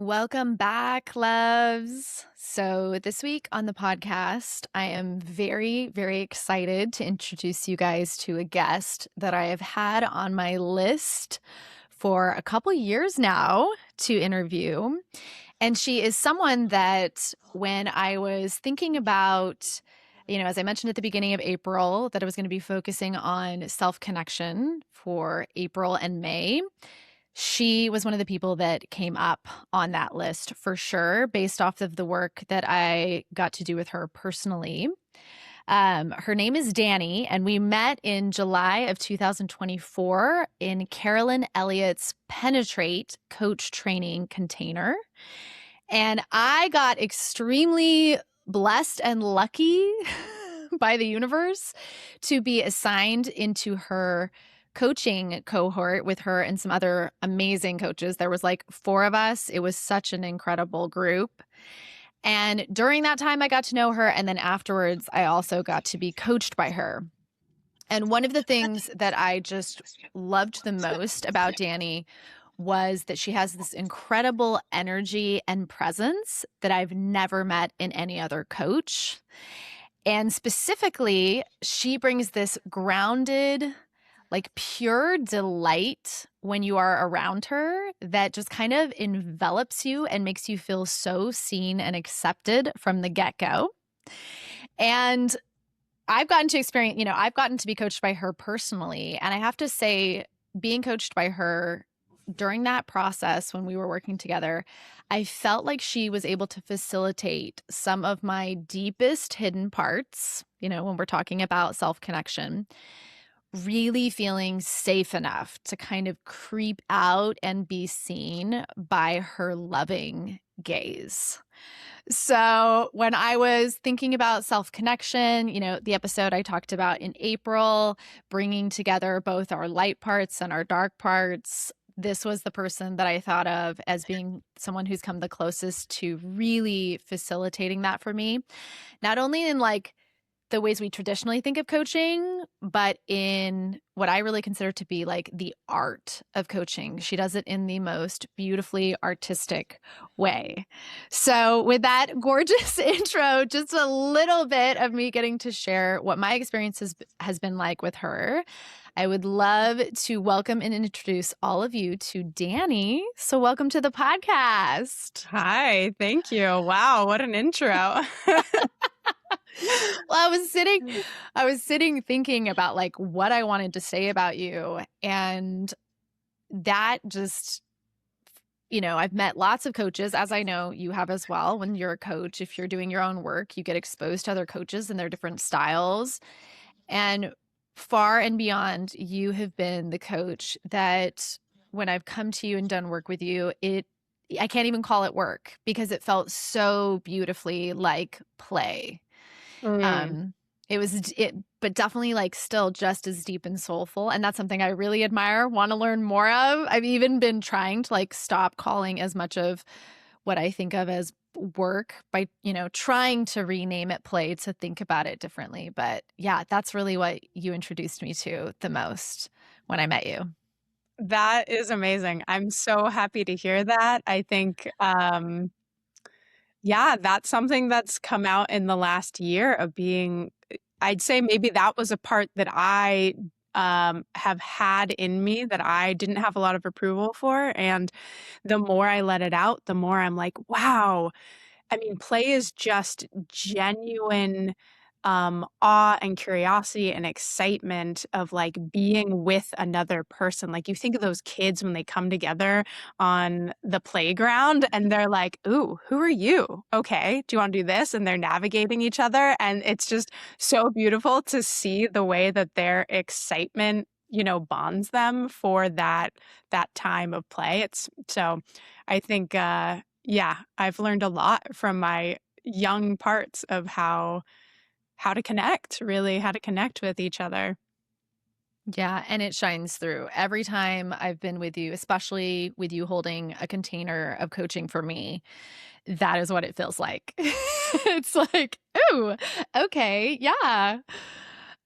Welcome back, loves. So, this week on the podcast, I am very, very excited to introduce you guys to a guest that I have had on my list for a couple years now to interview. And she is someone that when I was thinking about, as I mentioned at the beginning of April, that I was going to be focusing on self connection for April and May. She was one of the people that came up on that list for sure, based off of the work that I got to do with her personally. Her name is Dani, and we met in July of 2024 in Carolyn Elliott's Penetrate coach training container. And I got extremely blessed and lucky by the universe to be assigned into her coaching cohort with her and some other amazing coaches. There was like 4 of us. It was such an incredible group. And during that time, I got to know her. And then afterwards, I also got to be coached by her. And one of the things that I just loved the most about Dani was that she has this incredible energy and presence that I've never met in any other coach. And specifically, she brings this grounded, like pure delight when you are around her that just kind of envelops you and makes you feel so seen and accepted from the get-go. And I've gotten to experience, I've gotten to be coached by her personally. And I have to say, being coached by her during that process when we were working together, I felt like she was able to facilitate some of my deepest hidden parts, when we're talking about self-connection, really feeling safe enough to kind of creep out and be seen by her loving gaze. So when I was thinking about self-connection, the episode I talked about in April, bringing together both our light parts and our dark parts, this was the person that I thought of as being someone who's come the closest to really facilitating that for me. Not only in like the ways we traditionally think of coaching, but in what I really consider to be like the art of coaching. She does it in the most beautifully artistic way. So with that gorgeous intro, just a little bit of me getting to share what my experience has been like with her. I would love to welcome and introduce all of you to Dani. So welcome to the podcast. Hi, thank you. Wow, what an intro. Well, I was sitting thinking about like what I wanted to say about you. And that just, I've met lots of coaches, as I know you have as well. When you're a coach, if you're doing your own work, you get exposed to other coaches and their different styles. And far and beyond, you have been the coach that when I've come to you and done work with you, I can't even call it work because it felt so beautifully like play. But definitely like still just as deep and soulful. And that's something I really admire, want to learn more of. I've even been trying to like stop calling as much of what I think of as work by, trying to rename it play to think about it differently. But yeah, that's really what you introduced me to the most when I met you. That is amazing. I'm so happy to hear that. I think, that's something that's come out in the last year of being, I'd say maybe that was a part that I have had in me that I didn't have a lot of approval for. And the more I let it out, the more I'm like, wow. I mean, play is just genuine awe and curiosity and excitement of like being with another person. Like you think of those kids when they come together on the playground and they're like, ooh, who are you? Okay, do you want to do this? And they're navigating each other. And it's just so beautiful to see the way that their excitement bonds them for that time of play. I think I've learned a lot from my young parts of how to connect with each other. Yeah, and it shines through every time I've been with you, especially with you holding a container of coaching for me. That is what it feels like. It's like, ooh, okay, yeah.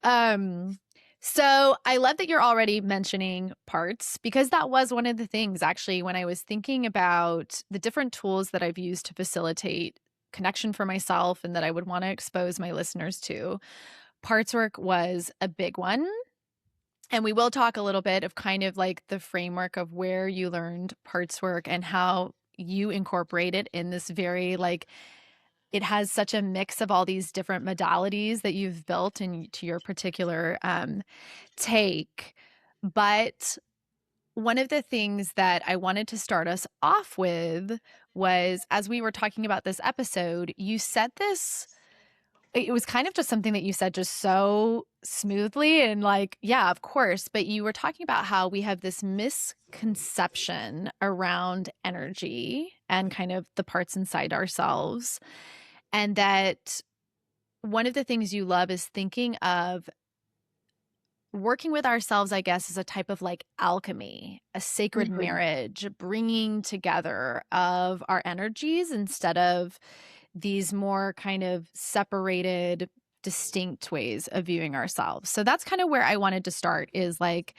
Um, So I love that you're already mentioning parts because that was one of the things actually when I was thinking about the different tools that I've used to facilitate connection for myself and that I would want to expose my listeners to. Parts work was a big one. And we will talk a little bit of kind of like the framework of where you learned parts work and how you incorporate it in this very like it has such a mix of all these different modalities that you've built into your particular take. But one of the things that I wanted to start us off with was as we were talking about this episode, you said this. It was kind of just something that you said just so smoothly and like, yeah, of course. But you were talking about how we have this misconception around energy and kind of the parts inside ourselves. And that one of the things you love is thinking of working with ourselves, I guess, is a type of like alchemy, a sacred Mhm. marriage, bringing together of our energies instead of these more kind of separated, distinct ways of viewing ourselves. So that's kind of where I wanted to start is like,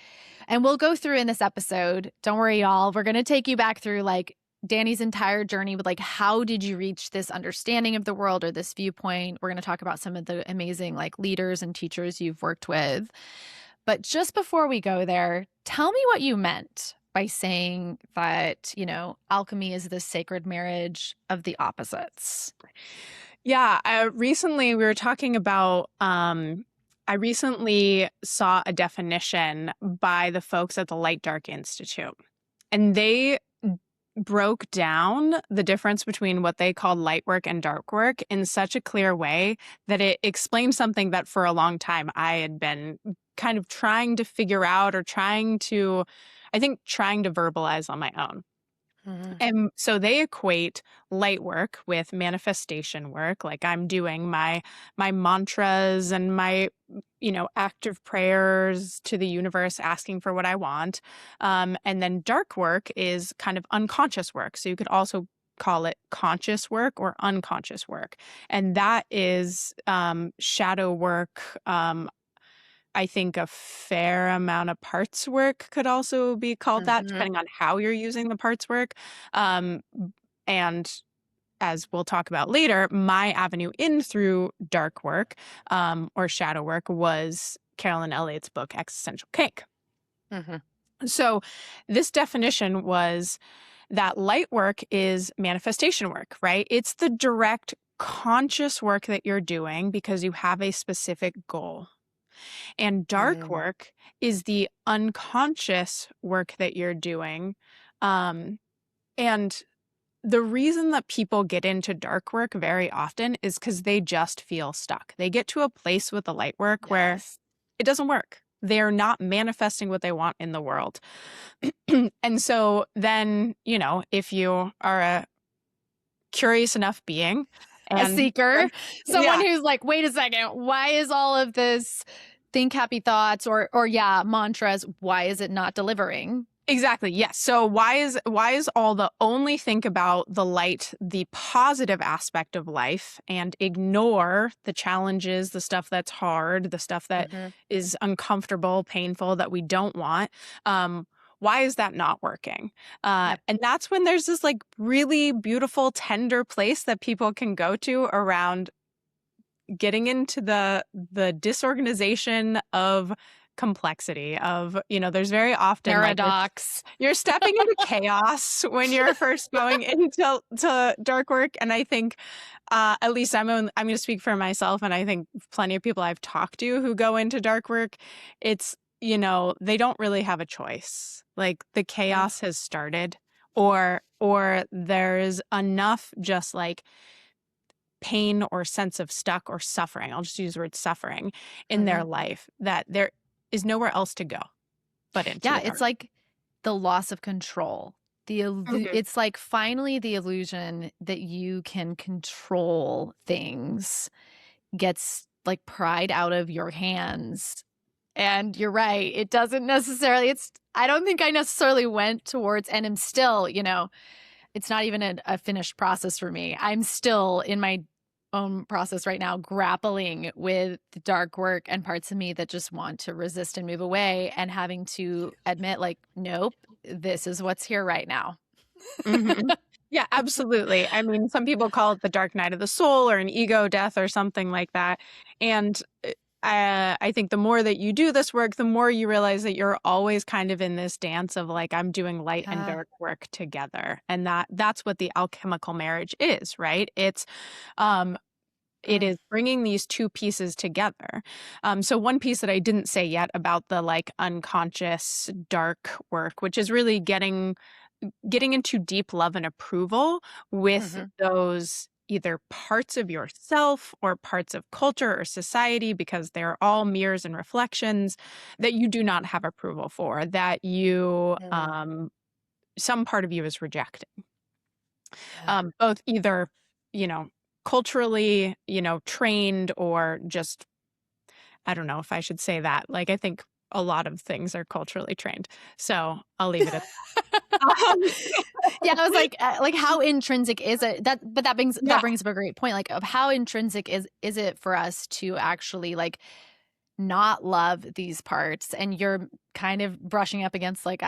and we'll go through in this episode. Don't worry, y'all. We're going to take you back through like Dani's entire journey with like, how did you reach this understanding of the world or this viewpoint? We're going to talk about some of the amazing like leaders and teachers you've worked with. But just before we go there, tell me what you meant by saying that, alchemy is the sacred marriage of the opposites. Yeah, recently we were talking about I recently saw a definition by the folks at the Light Dark Institute. And they broke down the difference between what they called light work and dark work in such a clear way that it explained something that for a long time I had been kind of trying to figure out or trying to verbalize on my own. Mhm. And so they equate light work with manifestation work, like I'm doing my mantras and my active prayers to the universe asking for what I want. And then dark work is kind of unconscious work. So you could also call it conscious work or unconscious work. And that is shadow work. I think a fair amount of parts work could also be called that, Mhm. depending on how you're using the parts work. Um, and as we'll talk about later, my avenue in through dark work or shadow work was Carolyn Elliott's book, Existential Cake. Mhm. So this definition was that light work is manifestation work, right? It's the direct conscious work that you're doing because you have a specific goal. And dark Mm. work is the unconscious work that you're doing. And the reason that people get into dark work very often is because they just feel stuck. They get to a place with the light work where Yes. it doesn't work. They're not manifesting what they want in the world. And so then, if you are a curious enough being A and seeker, someone yeah, who's like, wait a second, why is all of this think happy thoughts or yeah, mantras, why is it not delivering? exactly. Yes. So why is all the only think about the light, the positive aspect of life and ignore the challenges, the stuff that's hard, the stuff that Mhm. is uncomfortable, painful that we don't want. Why is that not working? Yep. And that's when there's this like really beautiful, tender place that people can go to around getting into the disorganization of complexity of there's very often like Paradox. you're stepping into chaos when you're first going into dark work. And I think at least I'm going to speak for myself, and I think plenty of people I've talked to who go into dark work, it's they don't really have a choice. Like the Mm. chaos has started, or there's enough just like pain or sense of stuck or suffering, I'll just use the word suffering, in their Mhm. life that there is nowhere else to go but into Yeah, the it's dark. like the loss of control. Mhm. It's like finally the illusion that you can control things gets like pried out of your hands. And you're right. It doesn't necessarily, I don't think I necessarily went towards, and am still, it's not even a finished process for me. I'm still in my own process right now, grappling with the dark work and parts of me that just want to resist and move away, and having to admit, like, nope, this is what's here right now. Mhm. Yeah, absolutely. I mean, some people call it the dark night of the soul or an ego death or something like that. And I think the more that you do this work, the more you realize that you're always kind of in this dance of like, I'm doing light and Yeah. dark work together. And that's what the alchemical marriage is, right? Um, it Mm. is bringing these two pieces together. So one piece that I didn't say yet about the like unconscious dark work, which is really getting into deep love and approval with Mhm. those either parts of yourself or parts of culture or society, because they're all mirrors and reflections that you do not have approval for, that you Mm. some part of you is rejecting, Yeah. both either, you know, culturally, trained, or just, I don't know if I should say that. Like, I think a lot of things are culturally trained, so I'll leave it at Yeah, I was like, how intrinsic is it? But that brings yeah. up a great point, like, of how intrinsic is it for us to actually, like, not love these parts? And you're kind of brushing up against, like,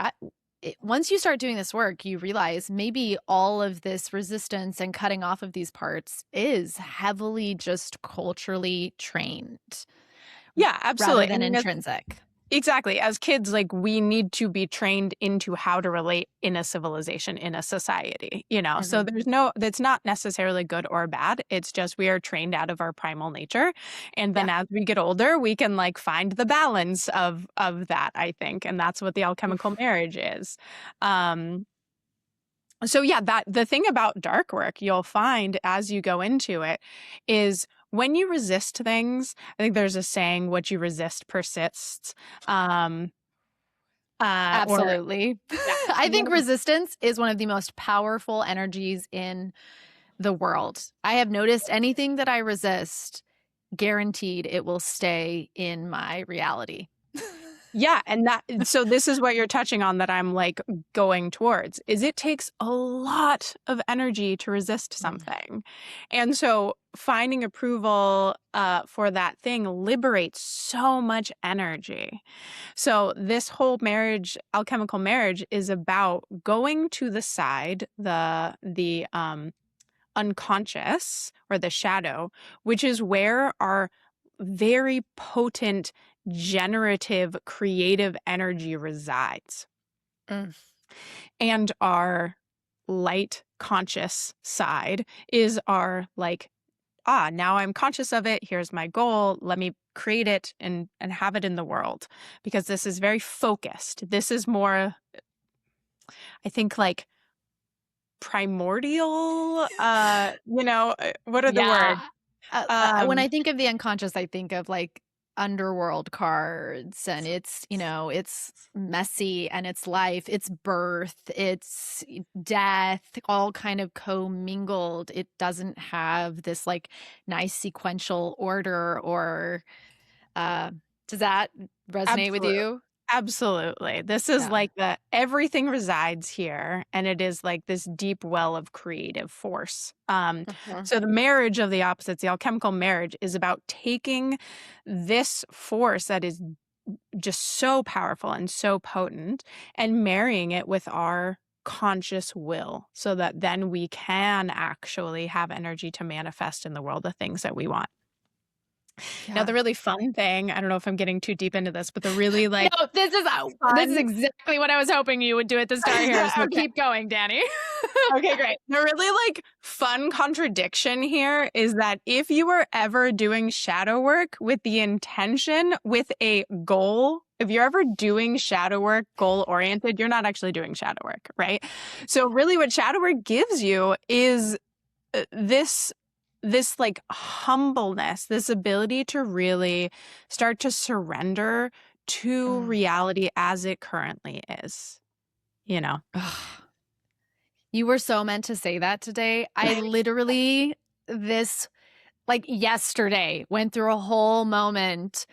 once you start doing this work, you realize maybe all of this resistance and cutting off of these parts is heavily just culturally trained Yeah, rather absolutely. I than mean, intrinsic. exactly. As kids, like, we need to be trained into how to relate in a civilization, in a society. So Mhm. that's not necessarily good or bad. It's just we are trained out of our primal nature. And then Yeah. as we get older, we can like find the balance of that, I think. And that's what the alchemical Oof. marriage is. Um, so yeah, that the thing about dark work you'll find as you go into it is when you resist things, I think there's a saying, what you resist persists. Um, or Absolutely. yeah, I think when resistance is one of the most powerful energies in the world. I have noticed anything that I resist, guaranteed it will stay in my reality. yeah, and so this is what you're touching on that I'm like going towards is it takes a lot of energy to resist Mm. something. And so finding approval for that thing liberates so much energy. So this whole marriage, alchemical marriage, is about going to the side, the unconscious or the shadow, which is where our very potent, generative, creative energy resides. Mm. And our light conscious side is our like, now I'm conscious of it. Here's my goal. Let me create it and have it in the world, because this is very focused. This is more, I think, like primordial. What are the Yeah. words? When I Um, think of the unconscious, I think of like underworld cards, and it's messy, and it's life, it's birth, it's death, all kind of commingled. It doesn't have this like nice sequential order or uh does that resonate with Absolutely. you? Absolutely. This is Yeah. like the everything resides here, and it is like this deep well of creative force. Mhm. So the marriage of the opposites, the alchemical marriage, is about taking this force that is just so powerful and so potent and marrying it with our conscious will, so that then we can actually have energy to manifest in the world the things that we want. Now, the Yeah. really fun thing, I don't know if I'm getting too deep into this, but the really No, like this is fun exactly what I was hoping you would do at the start here, so okay. keep going, Danny. Okay, great. The really like fun contradiction here is that if you were ever doing shadow work with the intention, with a goal, if you're ever doing shadow work goal oriented, you're not actually doing shadow work, right? So really what shadow work gives you is this like humbleness, this ability to really start to surrender to Mm. reality as it currently is, you know. Ugh. You were so meant to say that today. I literally, this, like yesterday, went through a whole moment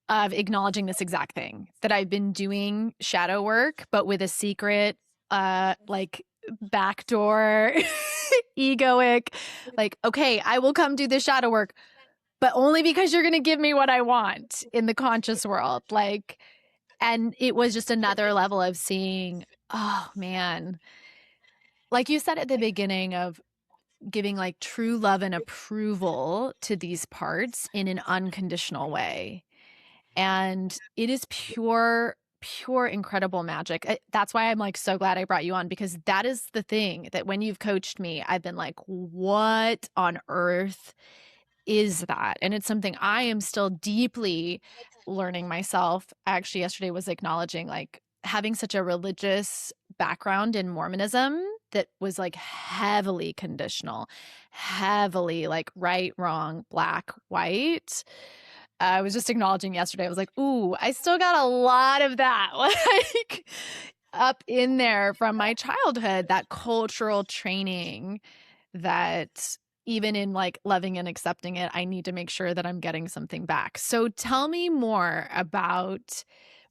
of acknowledging this exact thing, that I've been doing shadow work, but with a secret, like backdoor, egoic, like, okay, I will come do this shadow work, but only because you're going to give me what I want in the conscious world. Like, and it was just another level of seeing, oh man, like you said at the beginning of giving like true love and approval to these parts in an unconditional way. And it is pure incredible magic. That's why I'm like so glad I brought you on, because that is the thing that when you've coached me, I've been like, what on earth is that? And it's something I am still deeply learning myself. Actually, yesterday was acknowledging like having such a religious background in Mormonism that was like heavily conditional, heavily like right, wrong, black, white. I was just acknowledging yesterday. I was like, ooh, I still got a lot of that like up in there from my childhood, that cultural training that even in like loving and accepting it, I need to make sure that I'm getting something back. So tell me more about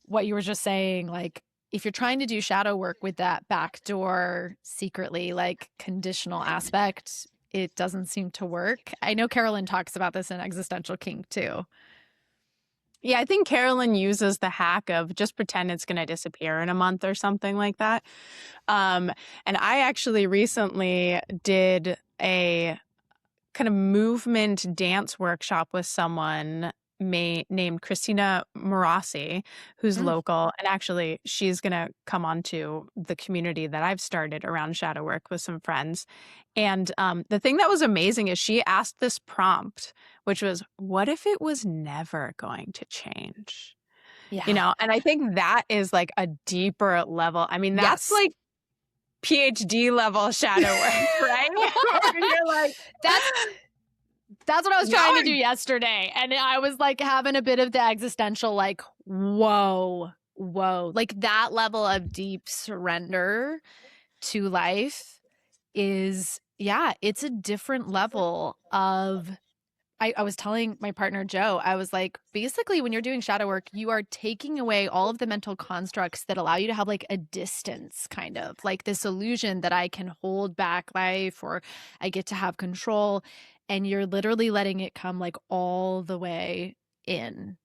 what you were just saying. Like, if you're trying to do shadow work with that backdoor, secretly like conditional aspect, it doesn't seem to work. I know Carolyn talks about this in Existential Kink too. Yeah, I think Carolyn uses the hack of just pretend it's going to disappear in a month or something like that. And I actually recently did a kind of movement dance workshop with someone named Christina Morassi, who's Mm. local. And actually, she's going to come onto the community that I've started around shadow work with some friends. And the thing that was amazing is she asked this prompt, which was, what if it was never going to change? You Yeah. know, and I think that is like a deeper level. I mean, that's Yes. like PhD level shadow work, right? Where you're like, That's what I was now trying to do I'm yesterday. And I was like having a bit of the existential, like, whoa, like that level of deep surrender to life is, yeah, it's a different level of. I was telling my partner Joe, I was like, basically, when you're doing shadow work, you are taking away all of the mental constructs that allow you to have like a distance, kind of like this illusion that I can hold back life or I get to have control. And you're literally letting it come like all the way in,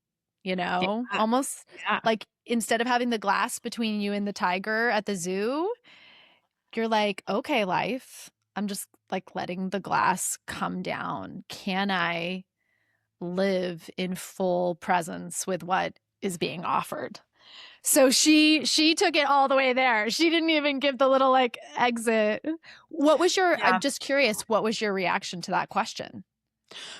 yeah, almost yeah. like instead of having the glass between you and the tiger at the zoo, you're like, okay, life, I'm just like letting the glass come down. Can I live in full presence with what is being offered? So she took it all the way there. She didn't even give the little like exit. What was your, I'm Yeah. just curious, what was your reaction to that question?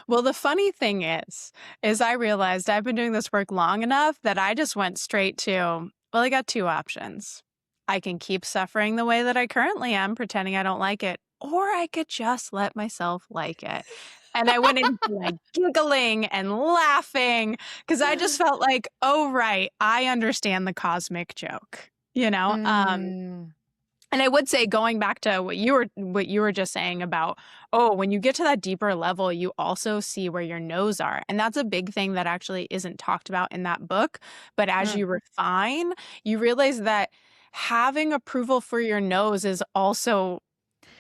Well, the funny thing is I realized I've been doing this work long enough that I just went straight to, well, I got two options. I can keep suffering the way that I currently am, pretending I don't like it, or I could just let myself like it. And I went into like giggling and laughing because I just felt like, oh, right, I understand the cosmic joke, you know? Mm, And I would say, going back to what you were just saying about, oh, when you get to that deeper level, you also see where your no's are. And that's a big thing that actually isn't talked about in that book. But as mm. you refine, you realize that having approval for your no's is also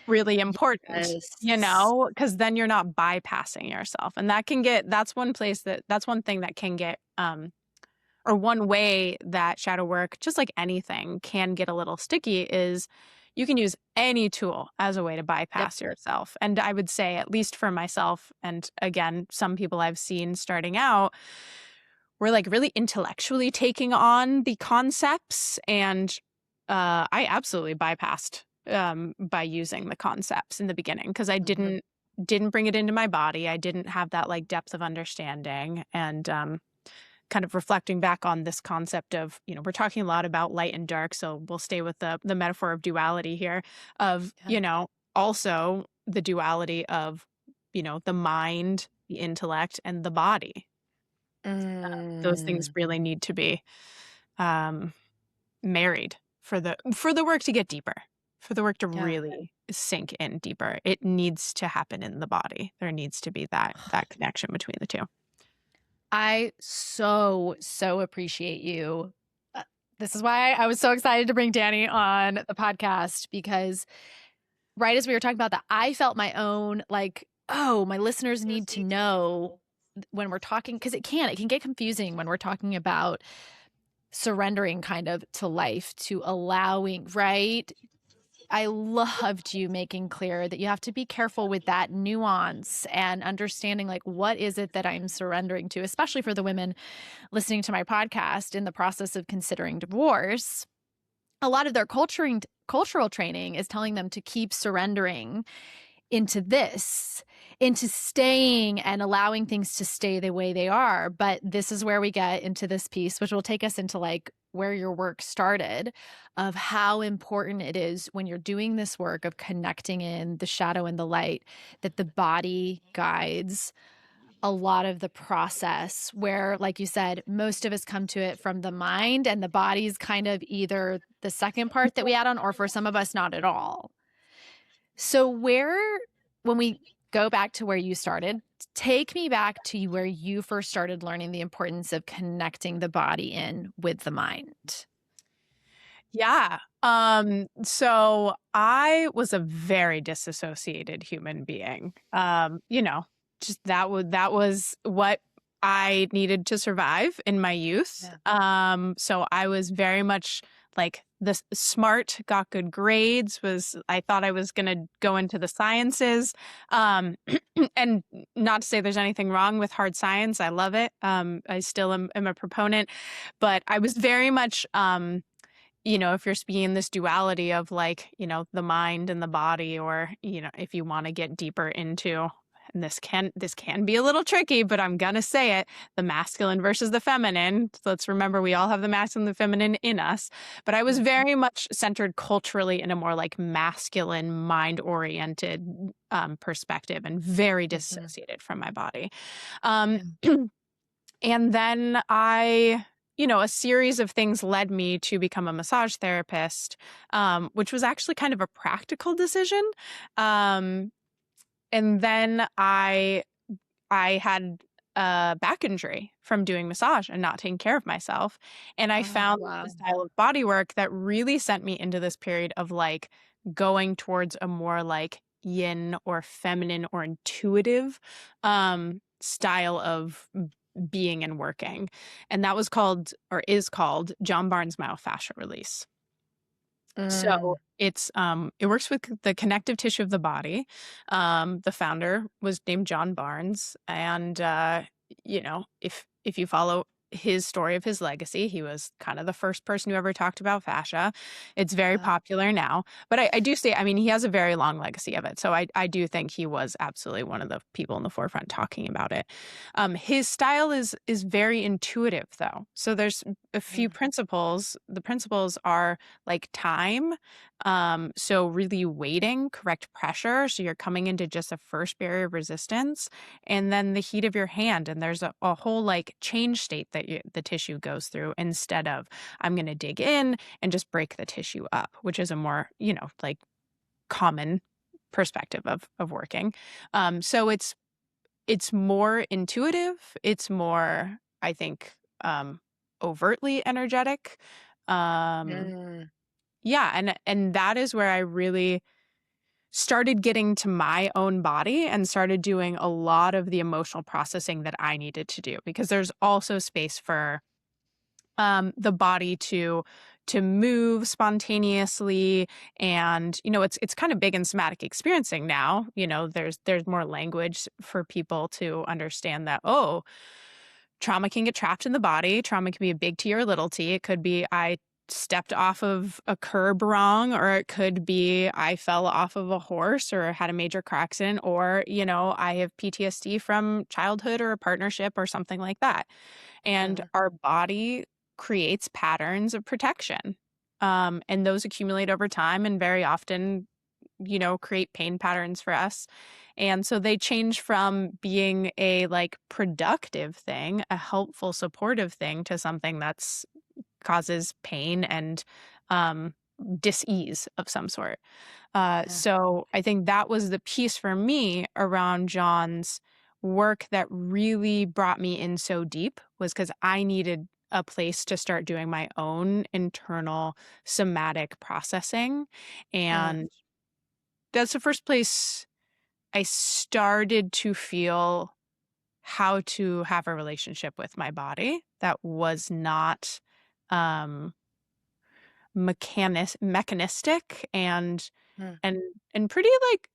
really important, Yes. because then you're not bypassing yourself. And that's one thing that can get or one way that shadow work, just like anything, can get a little sticky is you can use any tool as a way to Yep. bypass yourself. And I would say, at least for myself, and again, some people I've seen starting out, we're like really intellectually taking on the concepts. And I absolutely bypassed by using the concepts in the beginning because I Mhm. didn't bring it into my body. I didn't have that like depth of understanding. And kind of reflecting back on this concept of, we're talking a lot about light and dark, so we'll stay with the metaphor of duality here, of, Yeah. also the duality of, the mind, the intellect, and the body. Those things Mm, really need to be um, married for the work to get deeper, for the work to yeah. really sink in deeper. It needs to happen in the body. There needs to be that connection between the two. I so appreciate you This is why I was so excited to bring Dani on the podcast, because right as we were talking about that, I felt my own like, oh, my listeners need to know when we're talking, because it can get confusing when we're talking about surrendering kind of to life, to allowing, right? I loved you making clear that you have to be careful with that nuance and understanding, like, what is it that I'm surrendering to, especially for the women listening to my podcast in the process of considering divorce. A lot of their cultural training is telling them to keep surrendering into this, into staying and allowing things to stay the way they are. But this is where we get into this piece, which will take us into like where your work started, of how important it is when you're doing this work of connecting in the shadow and the light, that the body guides a lot of the process, where, like you said, most of us come to it from the mind, and the body's kind of either the second part that we add on, or for some of us, not at all. So when we go back to where you started, take me back to where you first started learning the importance of connecting the body in with the mind. Yeah. So I was a very disassociated human being. Just that was what I needed to survive in my youth. Yeah. So I was very much like the smart, got good grades, I thought I was going to go into the sciences. Um, and not to say there's anything wrong with hard science. I love it. I still am a proponent, but I was very much, if you're speaking in this duality of like, the mind and the body, or, if you want to get deeper into, and this can be a little tricky, but I'm gonna say it, the masculine versus the feminine. So let's remember we all have the masculine and the feminine in us. But I was very much centered culturally in a more like masculine, mind-oriented perspective, and very dissociated from my body. Um, And then a series of things led me to become a massage therapist, which was actually kind of a practical decision. Um, and then I had a back injury from doing massage and not taking care of myself. And I Oh, found wow. the style of body work that really sent me into this period of like going towards a more like yin or feminine or intuitive style of being and working. And that was called, or is called, John Barnes myofascial release. So it works with the connective tissue of the body. The founder was named John Barnes, and if you follow his story of his legacy, he was kind of the first person who ever talked about fascia. It's very popular now, but I do say, I mean, he has a very long legacy of it. So I do think he was absolutely one of the people in the forefront talking about it. His style is very intuitive, though. So there's a few principles. The principles are like time. So really waiting, correct pressure. So you're coming into just a first barrier of resistance, and then the heat of your hand. And there's a whole like change state that the tissue goes through, instead of I'm going to dig in and just break the tissue up, which is a more, like common perspective of working. So it's more intuitive. It's more, I think, overtly energetic. Um, yeah, and that is where I really started getting to my own body and started doing a lot of the emotional processing that I needed to do, because there's also space for the body to move spontaneously. And it's kind of big in somatic experiencing now. There's more language for people to understand that, oh, trauma can get trapped in the body. Trauma can be a big T or a little t. It could be I stepped off of a curb wrong, or it could be I fell off of a horse or had a major car accident, or, I have PTSD from childhood or a partnership or something like that. And our body creates patterns of protection. And those accumulate over time and very often, create pain patterns for us. And so they change from being a like productive thing, a helpful, supportive thing, to something that's causes pain and dis-ease of some sort. So I think that was the piece for me around John's work that really brought me in so deep, was because I needed a place to start doing my own internal somatic processing. Mm, And that's the first place I started to feel how to have a relationship with my body that was not um mechanistic mm. and and pretty like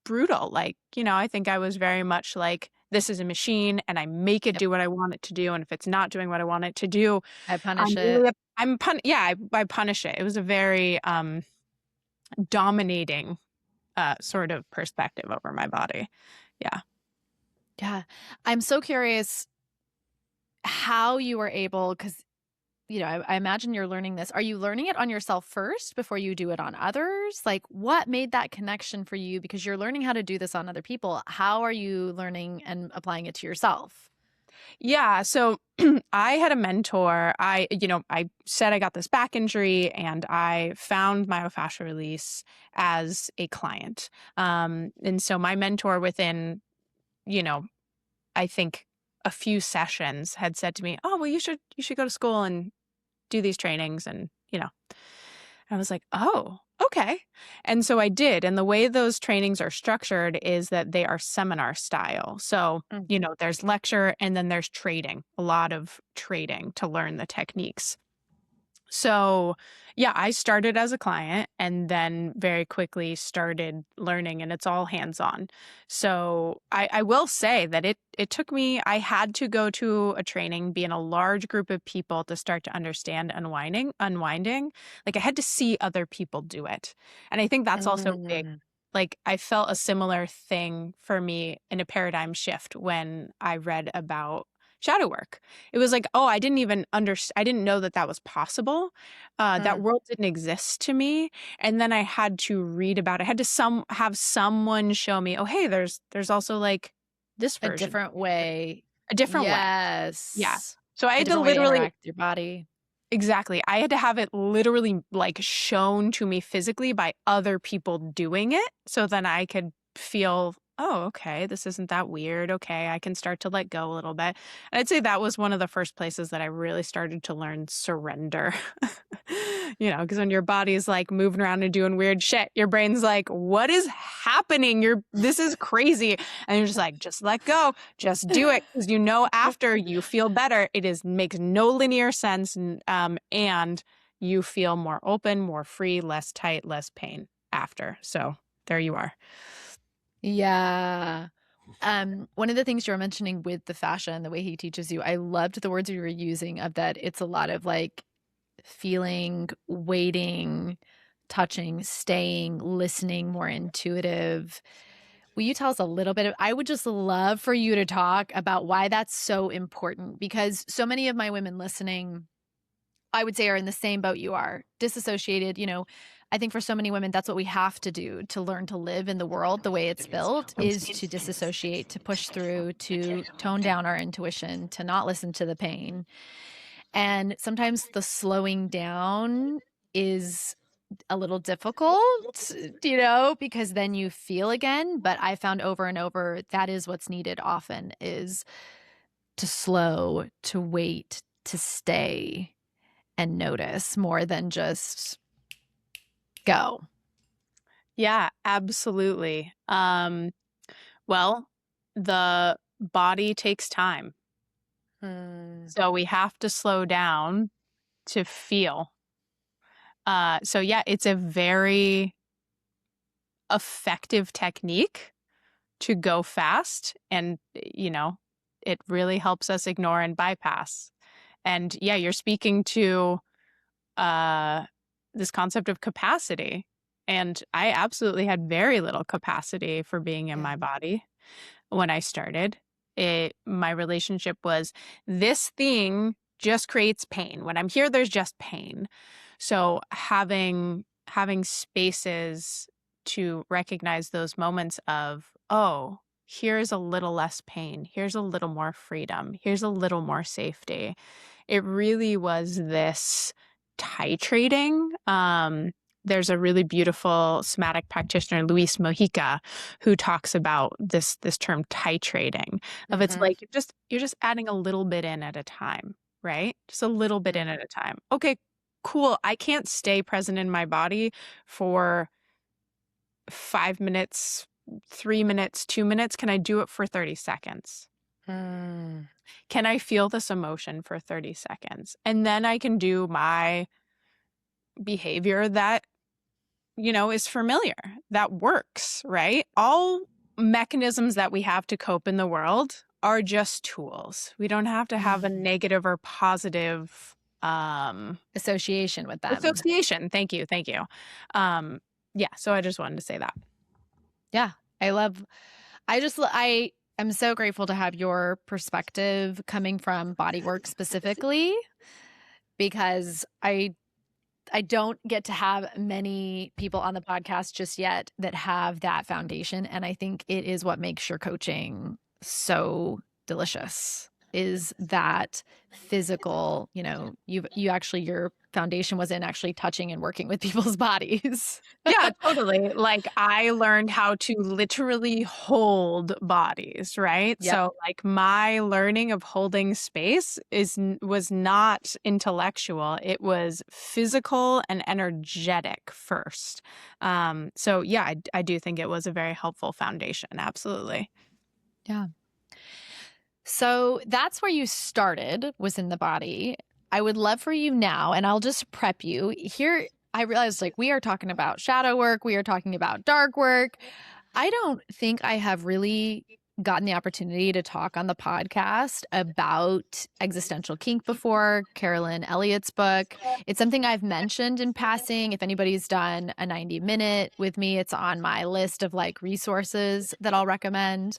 brutal. Like, I think I was very much like, this is a machine and I make it Yep. do what I want it to do. And if it's not doing what I want it to do, I punish it. I punish it. It was a very dominating sort of perspective over my body. Yeah. Yeah. I'm so curious how you were able, because I imagine you're learning this. Are you learning it on yourself first before you do it on others? Like, what made that connection for you? Because you're learning how to do this on other people. How are you learning and applying it to yourself? Yeah. So I had a mentor. I said I got this back injury and I found myofascial release as a client. And so my mentor within, you know, I think a few sessions had said to me, "Oh, well, you should go to school and do these trainings." And, I was like, "Oh, okay." And so I did. And the way those trainings are structured is that they are seminar style. So, Mm. there's lecture and then there's trading, a lot of trading to learn the techniques. So, yeah, I started as a client and then very quickly started learning, and it's all hands on. So, I will say that it took me, I had to go to a training, be in a large group of people to start to understand unwinding. Like I had to see other people do it. And I think that's also big. Mm. Like I felt a similar thing for me in a paradigm shift when I read about shadow work. It was like, oh, I didn't even I didn't know that that was possible. That Mm. world didn't exist to me. And then I had to read about it. I had to have someone show me, oh, hey, there's also like this A version, different way. a different way. Yeah. Yes. So I A had to different way to literally, interact with your body. exactly. I had to have it literally like shown to me physically by other people doing it so then I could feel, oh, okay, this isn't that weird. Okay, I can start to let go a little bit. And I'd say that was one of the first places that I really started to learn surrender. Because when your body's like moving around and doing weird shit, your brain's like, what is happening? This is crazy. And you're just like, just let go, just do it. Because after you feel better, makes no linear sense. And you feel more open, more free, less tight, less pain after. So there you are. Yeah. One of the things you were mentioning with the fascia and the way he teaches you, I loved the words you were using of that it's a lot of like feeling, waiting, touching, staying, listening, more intuitive. Will you tell us a little bit I would just love for you to talk about why that's so important because so many of my women listening I would say are in the same boat you are, disassociated, I think for so many women, that's what we have to do to learn to live in the world the way it's built is to disassociate, to push through, to tone down our intuition, to not listen to the pain. And sometimes the slowing down is a little difficult, because then you feel again. But I found over and over that is what's needed often is to slow, to wait, to stay and notice more than just go. Yeah, absolutely. Well, the body takes time. Hmm. So we have to slow down to feel. So yeah, it's a very effective technique to go fast and it really helps us ignore and bypass. And yeah, you're speaking to uh this concept of capacity. And I absolutely had very little capacity for being in Yeah. my body when I started. My relationship was this thing just creates pain. When I'm here, there's just pain. So having spaces to recognize those moments of, oh, here's a little less pain. Here's a little more freedom. Here's a little more safety. It really was this titrating. There's a really beautiful somatic practitioner, Luis Mojica, who talks about this term titrating of it's Mhm. like you're just adding a little bit in at a time. right? Just a little bit in at a time. Okay, cool. I can't stay present in my body for 5 minutes, 3 minutes, 2 minutes. Can I do it for 30 seconds? Mm. Can I feel this emotion for 30 seconds? And then I can do my behavior that, is familiar, that works, right? All mechanisms that we have to cope in the world are just tools. We don't have to have a negative or positive Association with them. association. Thank you. Thank you. Yeah, so I just wanted to say that. Yeah. I am so grateful to have your perspective coming from bodywork specifically, because I don't get to have many people on the podcast just yet that have that foundation. And I think it is what makes your coaching so delicious, is that physical, your foundation was in actually touching and working with people's bodies. Yeah, totally. Like I learned how to literally hold bodies, right? Yep. So like my learning of holding space was not intellectual. It was physical and energetic first. So yeah, I do think it was a very helpful foundation. Absolutely. Yeah. So that's where you started, was in the body. I would love for you now, and I'll just prep you. Here, I realized like we are talking about shadow work, we are talking about dark work. I don't think I have really gotten the opportunity to talk on the podcast about existential kink before, Carolyn Elliott's book. It's something I've mentioned in passing. If anybody's done a 90-minute with me, it's on my list of like resources that I'll recommend.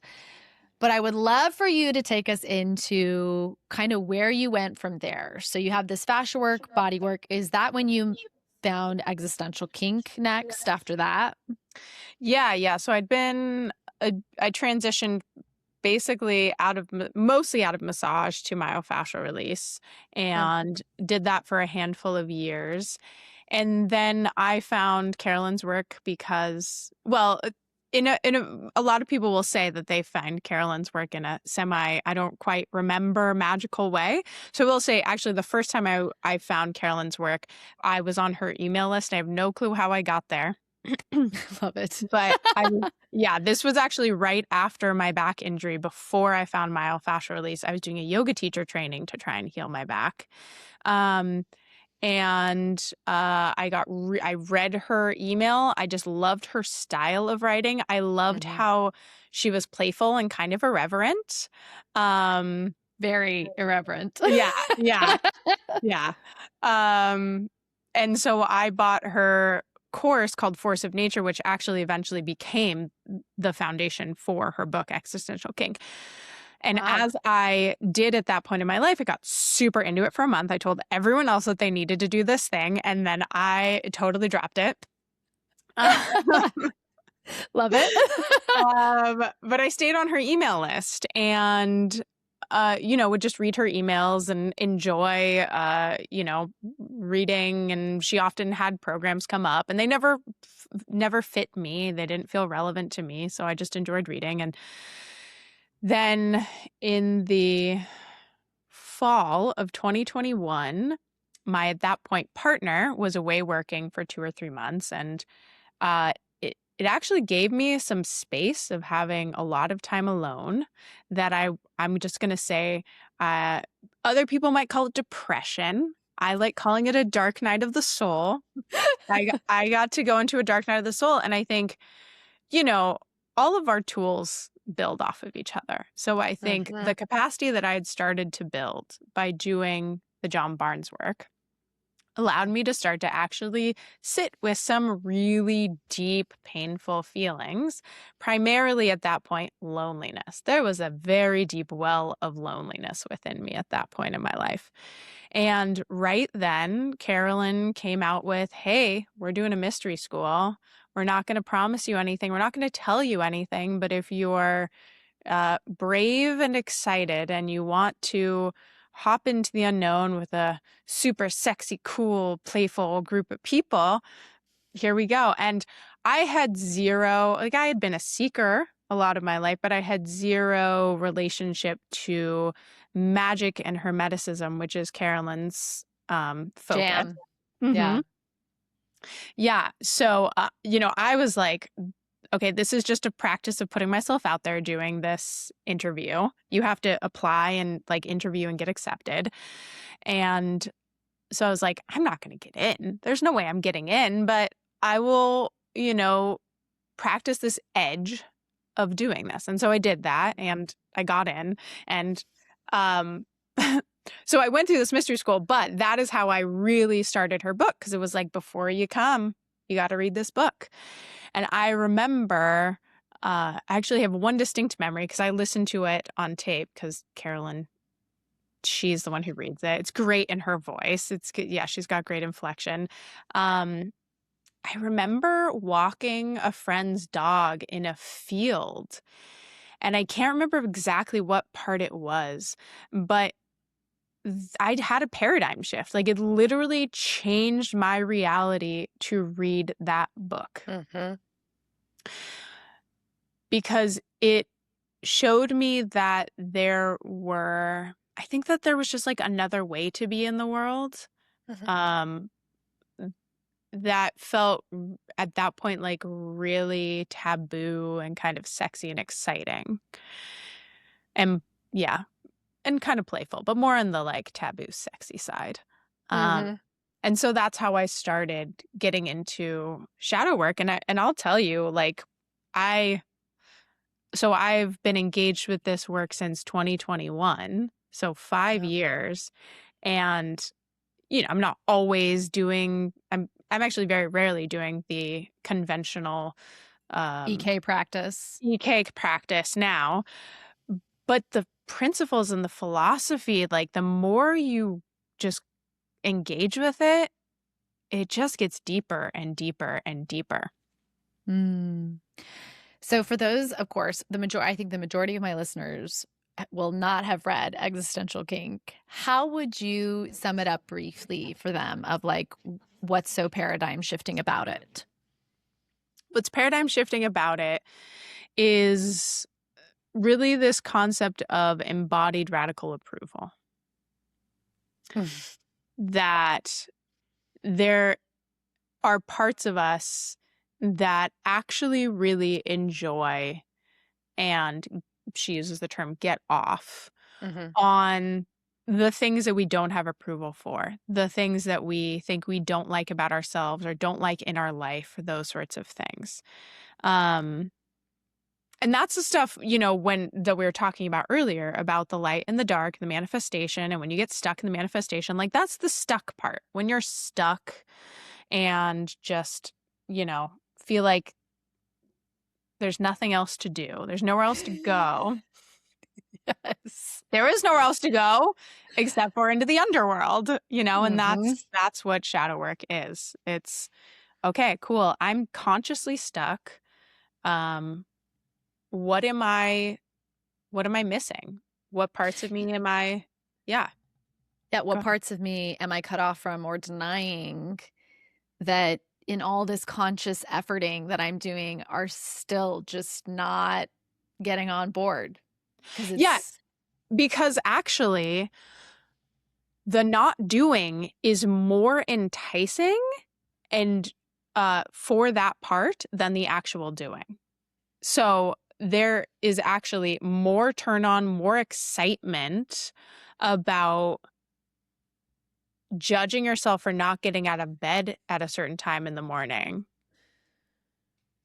But I would love for you to take us into kind of where you went from there. So you have this fascia work, body work. Is that when you found existential kink next after that? Yeah. So I transitioned basically mostly out of massage to myofascial release, and did that for a handful of years. And then I found Carolyn's work because, well, a lot of people will say that they find Carolyn's work in a I don't quite remember, magical way. So I will say, actually, the first time I found Carolyn's work, I was on her email list. I have no clue how I got there. Love it. But yeah, this was actually right after my back injury, before I found myofascial release. I was doing a yoga teacher training to try and heal my back. And I read her email. I just loved her style of writing. I loved how she was playful and kind of irreverent. Very irreverent. Yeah. And so I bought her course called Force of Nature, which actually eventually became the foundation for her book, Existential Kink. And Wow. as I did at that point in my life, I got super into it for a month. I told everyone else that they needed to do this thing, and then I totally dropped it. Love it. But I stayed on her email list, and would just read her emails and enjoy, reading. And she often had programs come up, and they never fit me. They didn't feel relevant to me. So I just enjoyed reading. And then in the fall of 2021, my, at that point, partner was away working for 2 or 3 months. And it actually gave me some space of having a lot of time alone that I'm just going to say, other people might call it depression. I like calling it a dark night of the soul. I got to go into a dark night of the soul. And I think, all of our tools build off of each other. So I think the capacity that I had started to build by doing the John Barnes work allowed me to start to actually sit with some really deep, painful feelings, primarily at that point, loneliness. There was a very deep well of loneliness within me at that point in my life. And right then, Carolyn came out with, hey, we're doing a mystery school. We're not going to promise you anything. We're not going to tell you anything. But if you're brave and excited and you want to hop into the unknown with a super sexy, cool, playful group of people, here we go. And I had I had been a seeker a lot of my life, but I had zero relationship to magic and hermeticism, which is Carolyn's focus. Jam. Mm-hmm. Yeah. Yeah. So, I was like, okay, this is just a practice of putting myself out there doing this interview. You have to apply and like interview and get accepted. And so I was like, I'm not going to get in. There's no way I'm getting in, but I will, practice this edge of doing this. And so I did that and I got in. And um, so I went through this mystery school, but that is how I really started her book, because it was like, before you come, you got to read this book. And I remember, I actually have one distinct memory because I listened to it on tape because Carolyn, she's the one who reads it. It's great in her voice. She's got great inflection. I remember walking a friend's dog in a field, and I can't remember exactly what part it was, but I'd had a paradigm shift. Like, it literally changed my reality to read that book. Mm-hmm. Because it showed me that I think that there was just like another way to be in the world. Mm-hmm. That felt at that point like really taboo and kind of sexy and exciting. And yeah, and kind of playful, but more on the like taboo sexy side. Mm-hmm. And so that's how I started getting into shadow work. And I'll tell you, like, so I've been engaged with this work since 2021, so 5 years. And I'm not always doing, I'm actually very rarely doing the conventional EK practice. EK practice now. But the principles and the philosophy, like, the more you just engage with it, it just gets deeper and deeper and deeper. Mm. So for those, of course, I think the majority of my listeners will not have read Existential Kink. How would you sum it up briefly for them of like what's so paradigm shifting about it? What's paradigm shifting about it is really this concept of embodied radical approval. That there are parts of us that actually really enjoy, and she uses the term get off Mm-hmm. on the things that we don't have approval for, the things that we think we don't like about ourselves or don't like in our life, those sorts of things. And that's the stuff, that we were talking about earlier about the light and the dark, the manifestation. And when you get stuck in the manifestation, like, that's the stuck part. When you're stuck and just, feel like there's nothing else to do, there's nowhere else to go. Yes. There is nowhere else to go except for into the underworld, and that's what shadow work is. It's, okay, cool, I'm consciously stuck. What am I missing? What parts of me am I? Yeah. Yeah. Go What ahead. parts of me am I cut off from or denying that in all this conscious efforting that I'm doing are still just not getting on board? Because Yeah, it's because actually the not doing is more enticing and for that part than the actual doing. So there is actually more turn on, more excitement about judging yourself for not getting out of bed at a certain time in the morning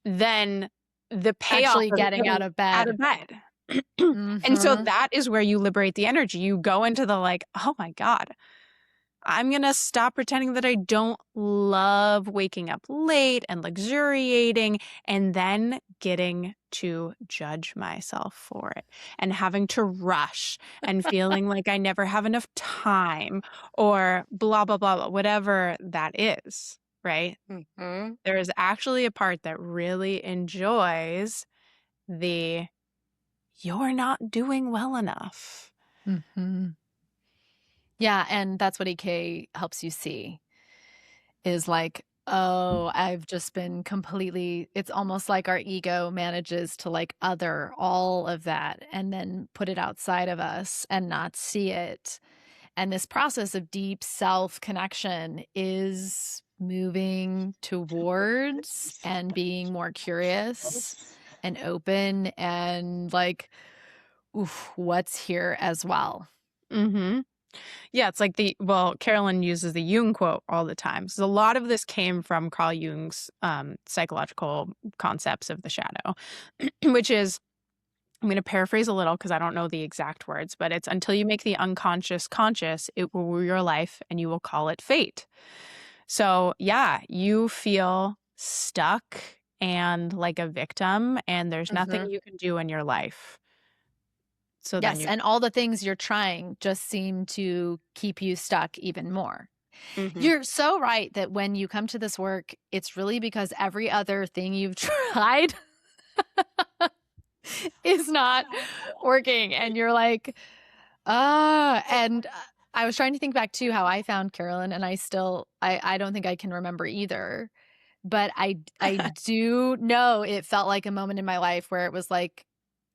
than the payoff actually of getting out getting of out bed. of bed. And so Mm-hmm. that is where you liberate the energy. You go into the like, oh my God, I'm going to stop pretending that I don't love waking up late and luxuriating, and then getting to judge myself for it and having to rush and feeling like I never have enough time or blah, blah, blah, blah, whatever that is, right? Mm-hmm. There is actually a part that really enjoys the you're not doing well enough. Mm-hmm. Yeah, and that's what EK helps you see is like Oh, I've just been completely, it's almost like our ego manages to like other all of that and then put it outside of us and not see it. And this process of deep self connection is moving towards and being more curious and open and like, oof, what's here as well. Mm-hmm. Yeah, it's like Carolyn uses the Jung quote all the time. So a lot of this came from Carl Jung's psychological concepts of the shadow, which is, I'm going to paraphrase a little because I don't know the exact words, but it's until you make the unconscious conscious, it will rule your life and you will call it fate. So yeah, you feel stuck and like a victim, and there's nothing Mhm. you can do in your life. So then Yes, you, and all the things you're trying just seem to keep you stuck even more. Mhm. You're so right that when you come to this work, it's really because every other thing you've tried is not working. And you're like, ah. And I was trying to think back to how I found Carolyn, and I don't think I can remember either. But I do know it felt like a moment in my life where it was like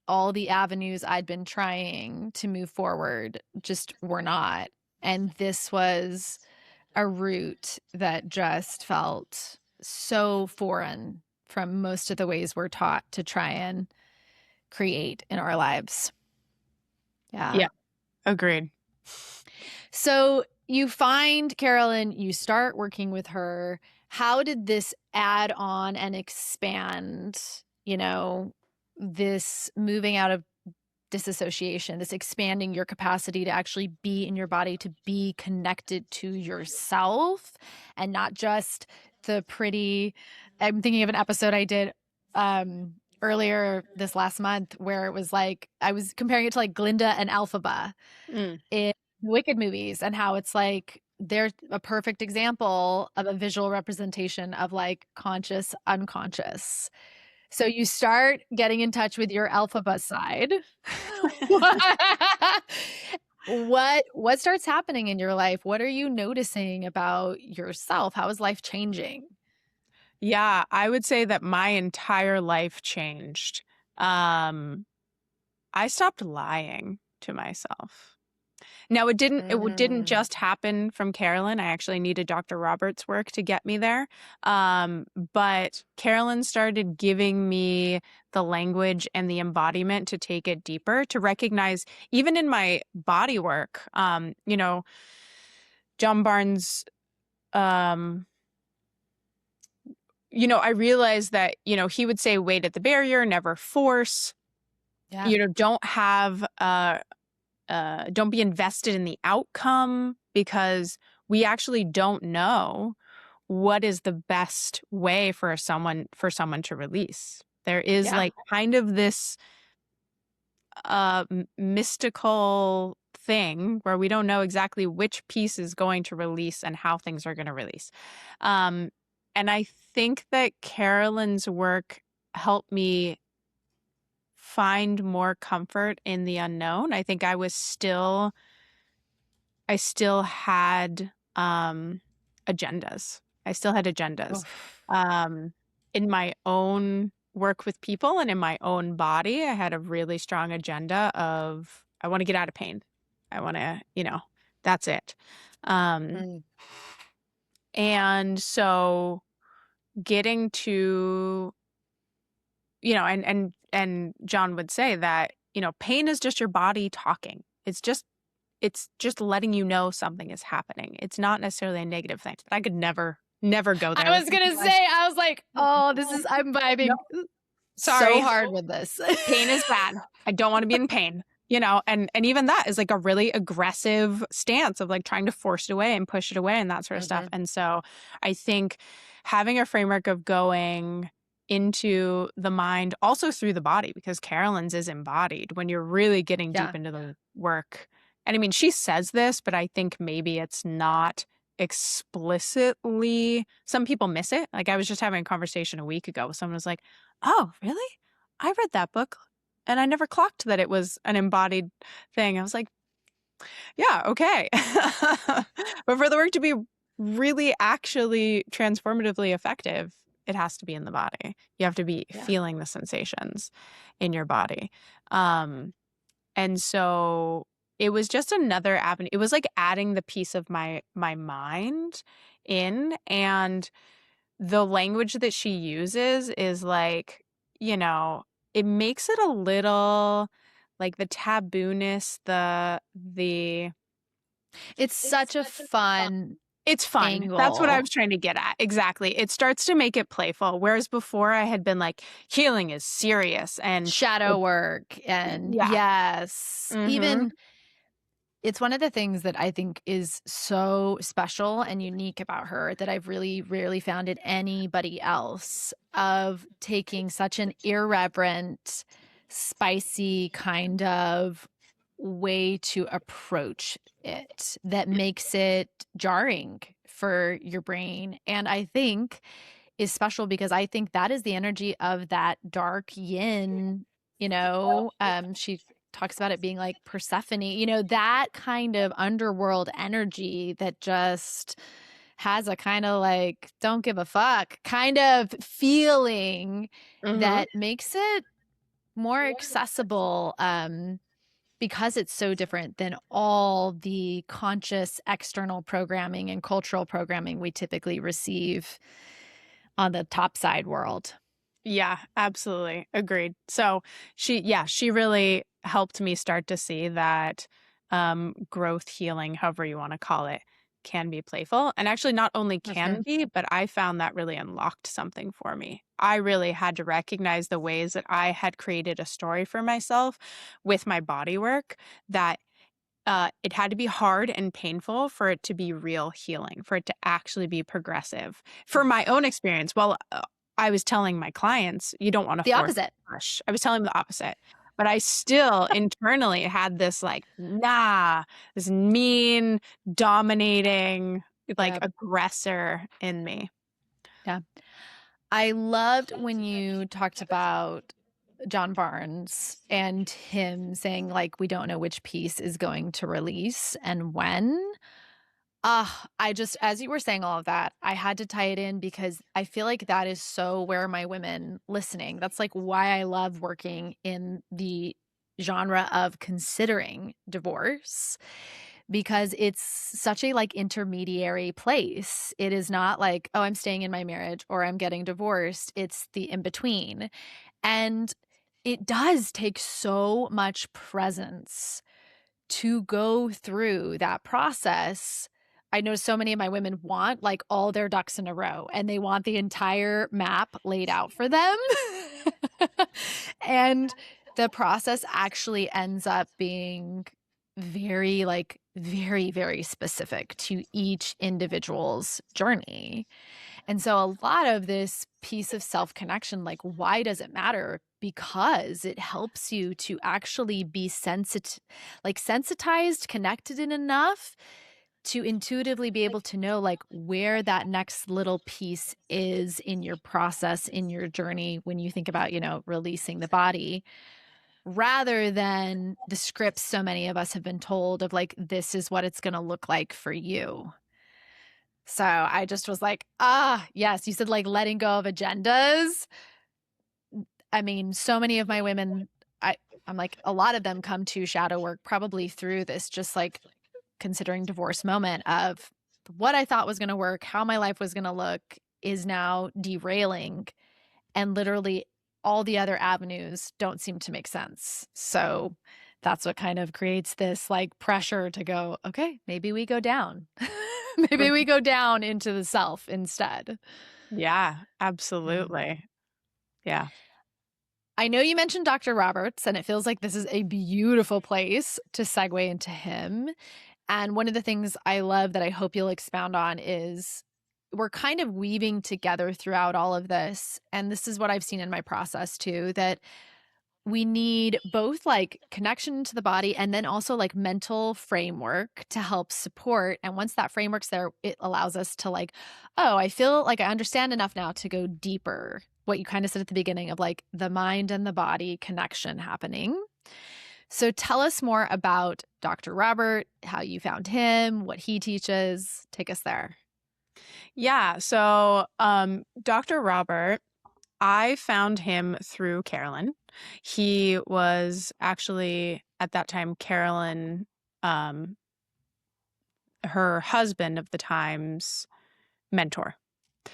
all the avenues I'd been trying to move forward just were not. And this was a route that just felt so foreign from most of the ways we're taught to try and create in our lives. Yeah. Yeah, agreed. So you find Carolyn, you start working with her. How did this add on and expand, this moving out of disassociation, this expanding your capacity to actually be in your body, to be connected to yourself and not just the pretty. I'm thinking of an episode I did earlier this last month where it was like I was comparing it to like Glinda and Elphaba Mm. in the Wicked movies, and how it's like they're a perfect example of a visual representation of like conscious unconscious. So you start getting in touch with your alphabet side. What starts happening in your life? What are you noticing about yourself? How is life changing? Yeah, I would say that my entire life changed. Um, I stopped lying to myself. Now it didn't Mm. just happen from Carolyn. I actually needed Dr. Roberts' work to get me there. But Carolyn started giving me the language and the embodiment to take it deeper, to recognize even in my body work, John Barnes, um, I realized that, he would say wait at the barrier, never force, Yeah. don't be invested in the outcome, because we actually don't know what is the best way for someone to release. There is Yeah. like kind of this mystical thing where we don't know exactly which piece is going to release and how things are going to release. Um, and I think that Carolyn's work helped me find more comfort in the unknown. I think I still had agendas. I still had agendas Oof. in my own work with people and in my own body. I had a really strong agenda of I want to get out of pain. I want to, that's it. Um, Mm. and so getting to, and John would say that, pain is just your body talking. It's just letting you know something is happening. It's not necessarily a negative thing. I could never go there I with was you gonna say, guys. I was like, oh, I'm No, vibing so sorry. hard with this. Pain is bad. I don't want to be in pain. And even that is like a really aggressive stance of like trying to force it away and push it away and that sort of stuff. Mhm. And so I think having a framework of going into the mind also through the body, because Carolyn's is embodied when you're really getting Yeah. deep into the work. And I mean, she says this, but I think maybe it's not explicitly, some people miss it. Like I was just having a conversation a week ago with someone who was like, oh, really? I read that book and I never clocked that it was an embodied thing. I was like, yeah, okay. But for the work to be really actually transformatively effective, it has to be in the body. You have to be Yeah. feeling the sensations in your body. Um, and so it was just another avenue. It was like adding the piece of my mind in, and the language that she uses is like, you know, it makes it a little like the tabooness, the It's such a fun it's fun. That's what I angle. was trying to get at. Exactly. It starts to make it playful, whereas before I had been like, healing is serious and Shadow like, work and yeah. yes, Mhm. even it's one of the things that I think is so special and unique about her that I've really rarely found in anybody else of taking such an irreverent, spicy kind of way to approach it that makes it jarring for your brain. And I think is special because I think that is the energy of that dark yin, she talks about it being like Persephone, that kind of underworld energy that just has a kind of like don't give a fuck kind of feeling Mhm. that makes it more accessible because it's so different than all the conscious external programming and cultural programming we typically receive on the top side world. Yeah, absolutely. Agreed. So she really helped me start to see that growth healing, however you want to call it, can be playful. And actually not only That's can good. be, but I found that really unlocked something for me. I really had to recognize the ways that I had created a story for myself with my body work that it had to be hard and painful for it to be real healing, for it to actually be progressive. For my own experience, well, I was telling my clients, "You don't wanna The force opposite. push." I was telling them the opposite, but I still internally had this, like, "Nah," this mean, dominating, like, Yeah. aggressor in me. Yeah. I loved when you talked about John Barnes and him saying, like, we don't know which piece is going to release and when. I just, as you were saying all of that, I had to tie it in because I feel like that is so where my women listening. That's like why I love working in the genre of considering divorce because it's such a like intermediary place. It is not like, oh, I'm staying in my marriage or I'm getting divorced. It's the in between. And it does take so much presence to go through that process. I know so many of my women want like all their ducks in a row and they want the entire map laid out for them. And the process actually ends up being very, like, very, very specific to each individual's journey. And so a lot of this piece of self-connection, like, why does it matter? Because it helps you to actually be sensitized, connected in enough to intuitively be able to know, like, where that next little piece is in your process, in your journey when you think about, releasing the body, rather than the scripts so many of us have been told of, like, this is what it's gonna look like for you. So I just was like, yes, you said like letting go of agendas. I mean, so many of my women, I'm like, a lot of them come to shadow work probably through this, just like considering divorce moment of what I thought was going to work, how my life was going to look is now derailing. And literally all the other avenues don't seem to make sense. So that's what kind of creates this like pressure to go, okay, maybe we go down. Maybe we go down into the self instead. Yeah, Yeah. absolutely. Yeah. I know you mentioned Dr. Roberts, and it feels like this is a beautiful place to segue into him. And one of the things I love that I hope you'll expound on is we're kind of weaving together throughout all of this. And this is what I've seen in my process too, that we need both like connection to the body and then also like mental framework to help support. And once that framework's there, it allows us to like, oh, I feel like I understand enough now to go deeper. What you kind of said at the beginning of like the mind and the body connection happening. So tell us more about Dr. Robert, how you found him, what he teaches. Take us there. Yeah. So, Dr. Robert, I found him through Carolyn. He was actually at that time Carolyn, um, her husband of the time's mentor.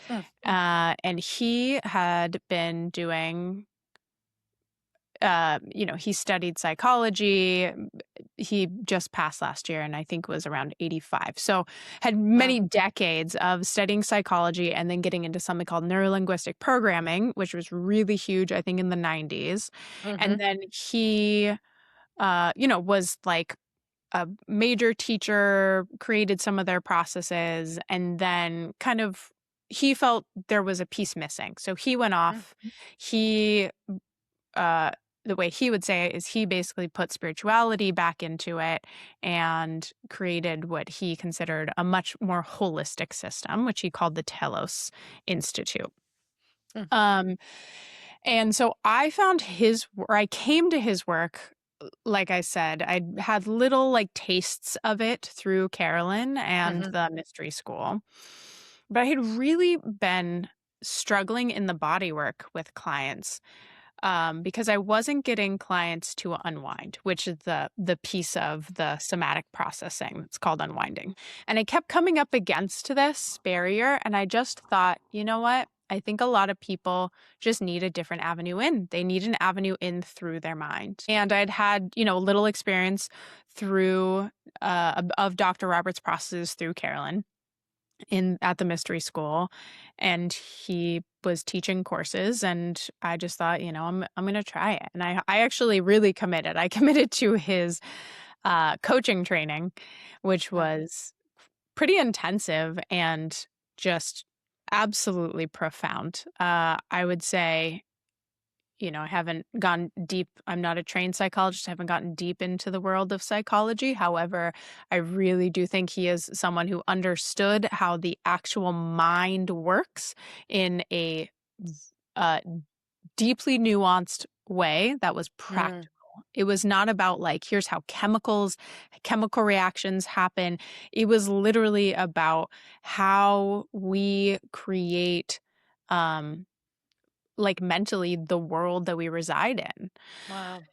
Mm, And he had been doing, he studied psychology. He just passed last year and I think was around 85. So had wow. many decades of studying psychology and then getting into something called neurolinguistic programming, which was really huge, I think, in the 90s. And Mhm, then he, was like a major teacher, created some of their processes, and then kind of he felt there was a piece missing. So he went mm, off. He uh the way he would say it is he basically put spirituality back into it and created what he considered a much more holistic system, which he called the Telos Institute. mm, Um, and so I found I came to his work, like I said, I had little like tastes of it through Carolyn and mhm, the mystery school. But I had really been struggling in the body work with clients, because I wasn't getting clients to unwind, which is the piece of the somatic processing. It's called unwinding. And I kept coming up against this barrier, and I just thought, you know what? I think a lot of people just need a different avenue in. They need an avenue in through their mind. And I'd had, a little experience through of Dr. Roberts' processes through Carolyn in at the mystery school, and he was teaching courses, and I just thought, I'm going to try it. And I actually really committed. I committed to his coaching training, which wow. was pretty intensive and just absolutely profound. I would say, I haven't gone deep. I'm not a trained psychologist. I haven't gotten deep into the world of psychology. However, I really do think he is someone who understood how the actual mind works in a uh, deeply nuanced way that was Mm, practical. It was not about like, here's how chemical reactions happen. It was literally about how we create, um, like mentally the world that we reside in. wow.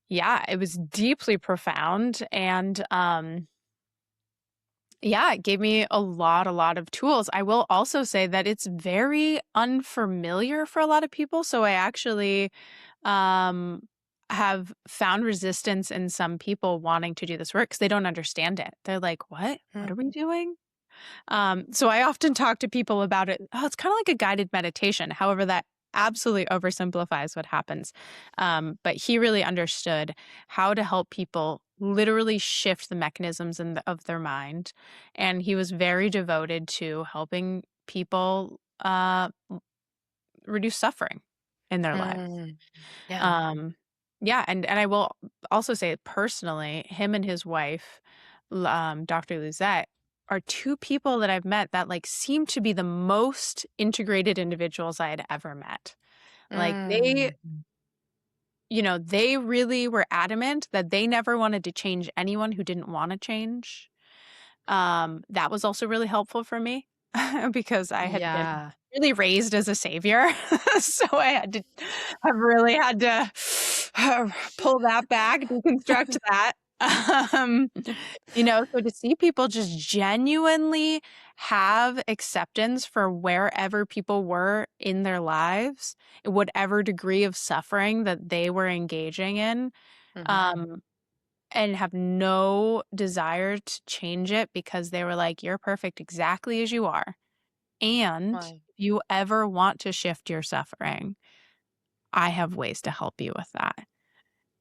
Yeah, it was deeply profound and yeah, it gave me a lot of tools. I will also say that it's very unfamiliar for a lot of people, so I actually um have found resistance in some people wanting to do this work because they don't understand it. They're like, "What? What Mm, are we doing?" So I often talk to people about it. Oh, it's kind of like a guided meditation. However, that absolutely oversimplifies what happens. But he really understood how to help people literally shift the mechanisms of their mind. And he was very devoted to helping people reduce suffering in their lives. mm, yeah. Um, yeah, and I will also say personally, him and his wife, Dr. Luzette, are two people that I've met that like seem to be the most integrated individuals I had ever met. Like Mm, they really were adamant that they never wanted to change anyone who didn't want to change. That was also really helpful for me because I had been yeah. really raised as a savior. So I have really had to pull that back, deconstruct that. Um, so to see people just genuinely have acceptance for wherever people were in their lives, whatever degree of suffering that they were engaging in, Mhm, um, and have no desire to change it because they were like, you're perfect exactly as you are. And wow. if you ever want to shift your suffering, I have ways to help you with that.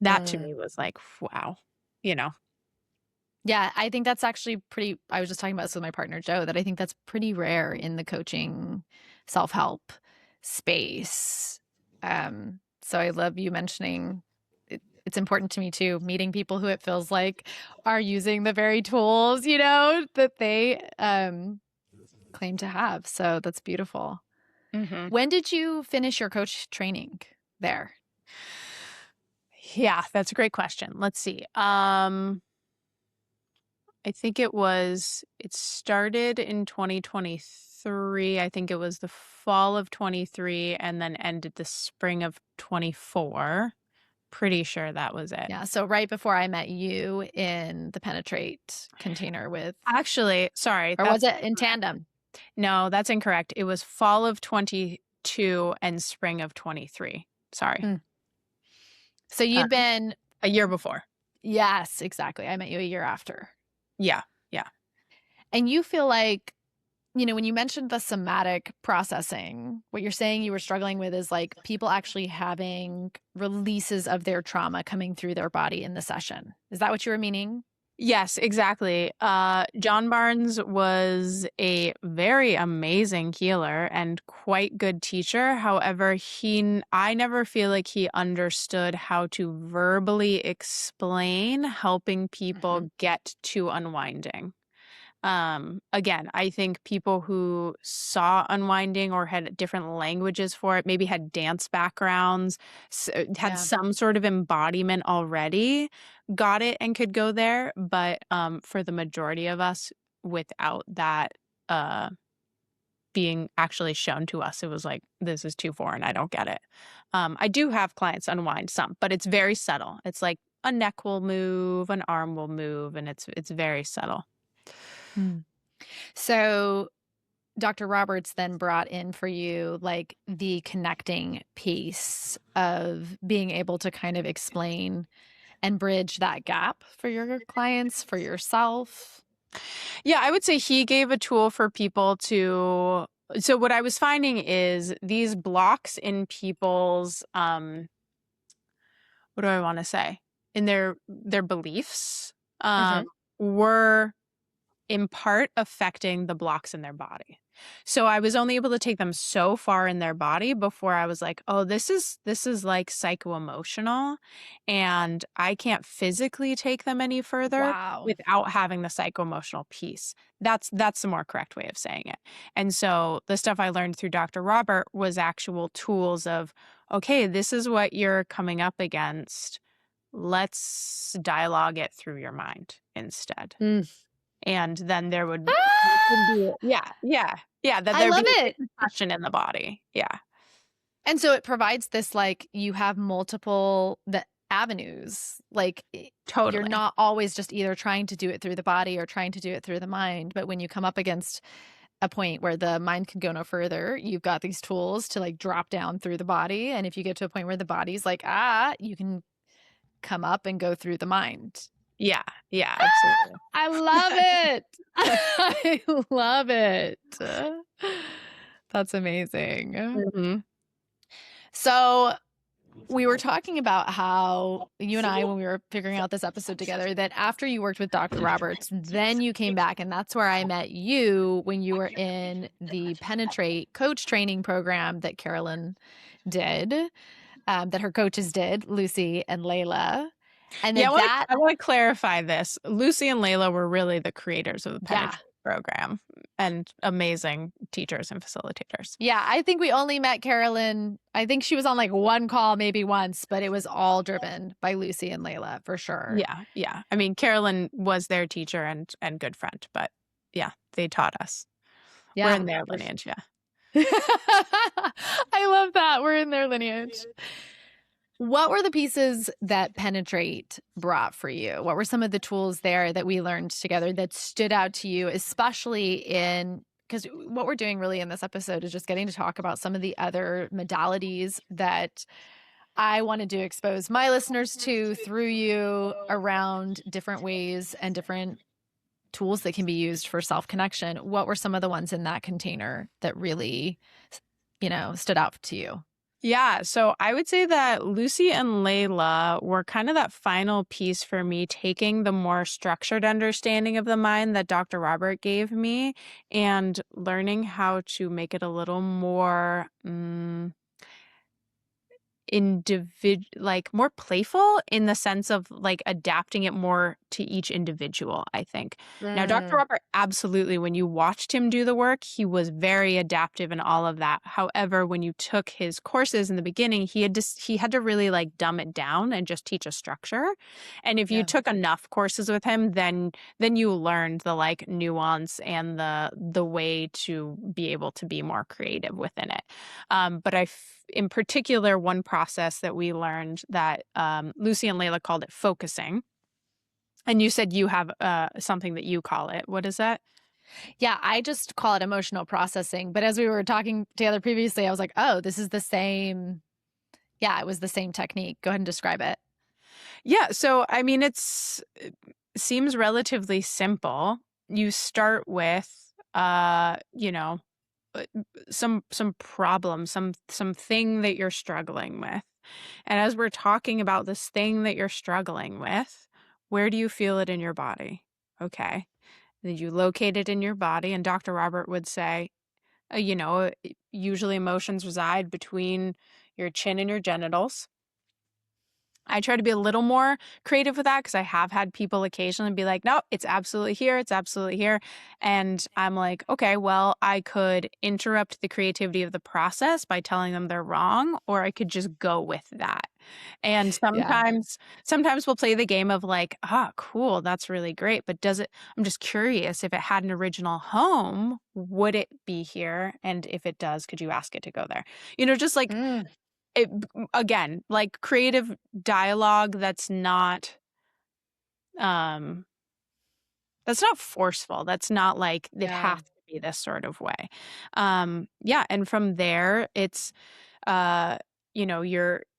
That to Mm. me was like, wow, you know? Yeah, I think that's actually pretty I was just talking about this with my partner, Joe, that I think that's pretty rare in the coaching self-help space. So I love you mentioning it's important to me too, meeting people who it feels like are using the very tools, that they claim to have. So that's beautiful. Mhm. When did you finish your coach training there? Yeah, that's a great question. Let's see. I think it started in 2023. 23. I think it was the fall of 23 and then ended the spring of 24. Pretty sure that was it. Yeah, so right before I met you in the Penetrate container with, Actually, sorry, or was that's it in tandem? no, that's incorrect. It was fall of 22 and spring of 23. Sorry. Mm. So Uh, you'd been, a year before. yes, exactly. I met you a year after. Yeah. Yeah. And you feel like, you know, when you mentioned the somatic processing, what you're saying you were struggling with is like people actually having releases of their trauma coming through their body in the session. Is that what you were meaning? Yes, exactly. John Barnes was a very amazing healer and quite good teacher. However, I never feel like he understood how to verbally explain helping Mhm. people get to unwinding. Again, I think people who saw unwinding or had different languages for it, maybe had dance backgrounds, had Yeah. some sort of embodiment already, got it and could go there. But for the majority of us, without that uh, being actually shown to us, it was like, this is too foreign. I don't get it. I do have clients unwind some, but it's very subtle. It's like a neck will move, an arm will move, and it's very subtle. Hmm. So Dr. Roberts then brought in for you like the connecting piece of being able to kind of explain and bridge that gap for your clients, for yourself. Yeah, I would say he gave a tool for people to. So what I was finding is these blocks in people's what do I want to say? In their beliefs Mhm. were in part affecting the blocks in their body. So I was only able to take them so far in their body before I was like, "Oh, this is like psycho-emotional and I can't physically take them any further Wow. without having the psycho-emotional piece." That's the more correct way of saying it. And so the stuff I learned through Dr. Robert was actual tools of, "Okay, this is what you're coming up against. Let's dialogue it through your mind instead." Mm. And then there would Ah! be yeah, that I there'd love be a it. repercussion in the body. Yeah, And so it provides this like you have multiple the avenues. Like you're totally. not always just either trying to do it through the body or trying to do it through the mind, but when you come up against a point where the mind can go no further, you've got these tools to like drop down through the body, and if you get to a point where the body's like, "Ah," you can come up and go through the mind. Yeah, yeah, Ah, absolutely. I love it. I love it. That's amazing. Mhm. So, we were talking about how you and I, when we were figuring out this episode together, that after you worked with Dr. Roberts, then you came back, and that's where I met you when you were in the Penetrate coach training program that Carolyn did, that her coaches did, Lucy and Layla. And Yeah, that, I wanna clarify this. Lucy and Layla were really the creators of the yeah, Penetrate program and amazing teachers and facilitators. yeah, I think we only met Carolyn. I think she was on like one call, maybe once, but it was all driven by Lucy and Layla for sure. Yeah, yeah. I mean, Carolyn was their teacher and good friend, but yeah, they taught us. We're Yeah. in their lineage, yeah. I love that. We're in their lineage. What were the pieces that Penetrate brought for you? What were some of the tools there that we learned together that stood out to you, especially in because what we're doing really in this episode is just getting to talk about some of the other modalities that I wanted to expose my listeners to through you around different ways and different tools that can be used for self connection. What were some of the ones in that container that really, stood out to you? Yeah, so I would say that Lucy and Layla were kind of that final piece for me, taking the more structured understanding of the mind that Dr. Robert gave me and learning how to make it a little more like more playful in the sense of like adapting it more to each individual, I think. Now, Dr. Mm, Robert, absolutely, when you watched him do the work, he was very adaptive in all of that. However, when you took his courses in the beginning, he had to really like dumb it down and just teach a structure. And if you yeah. took enough courses with him, then you learned the like nuance and the way to be able to be more creative within it. But in particular, one process that we learned that Lucy and Layla called it focusing. And you said you have something that you call it. What is that? Yeah, I just call it emotional processing. But as we were talking together previously, I was like, oh, this is the same. Yeah, it was the same technique. Go ahead and describe it. Yeah. So, I mean, it seems relatively simple. You start with, you know, uh, some problem, something that you're struggling with. And as we're talking about this thing that you're struggling with, where do you feel it in your body? Okay. Then you locate it in your body, and Dr. Robert would say, usually emotions reside between your chin and your genitals. I try to be a little more creative with that because I have had people occasionally be like, no, it's absolutely here. It's absolutely here. And I'm like, okay, well, I could interrupt the creativity of the process by telling them they're wrong, or I could just go with that. And Yeah. sometimes we'll play the game of like, ah, cool, that's really great. But I'm just curious if it had an original home, would it be here? And if it does, could you ask it to go there? Just like Mm, it again, like creative dialogue um that's not forceful. That's not like it yeah. has to be this sort of way. Yeah, and from there it's uh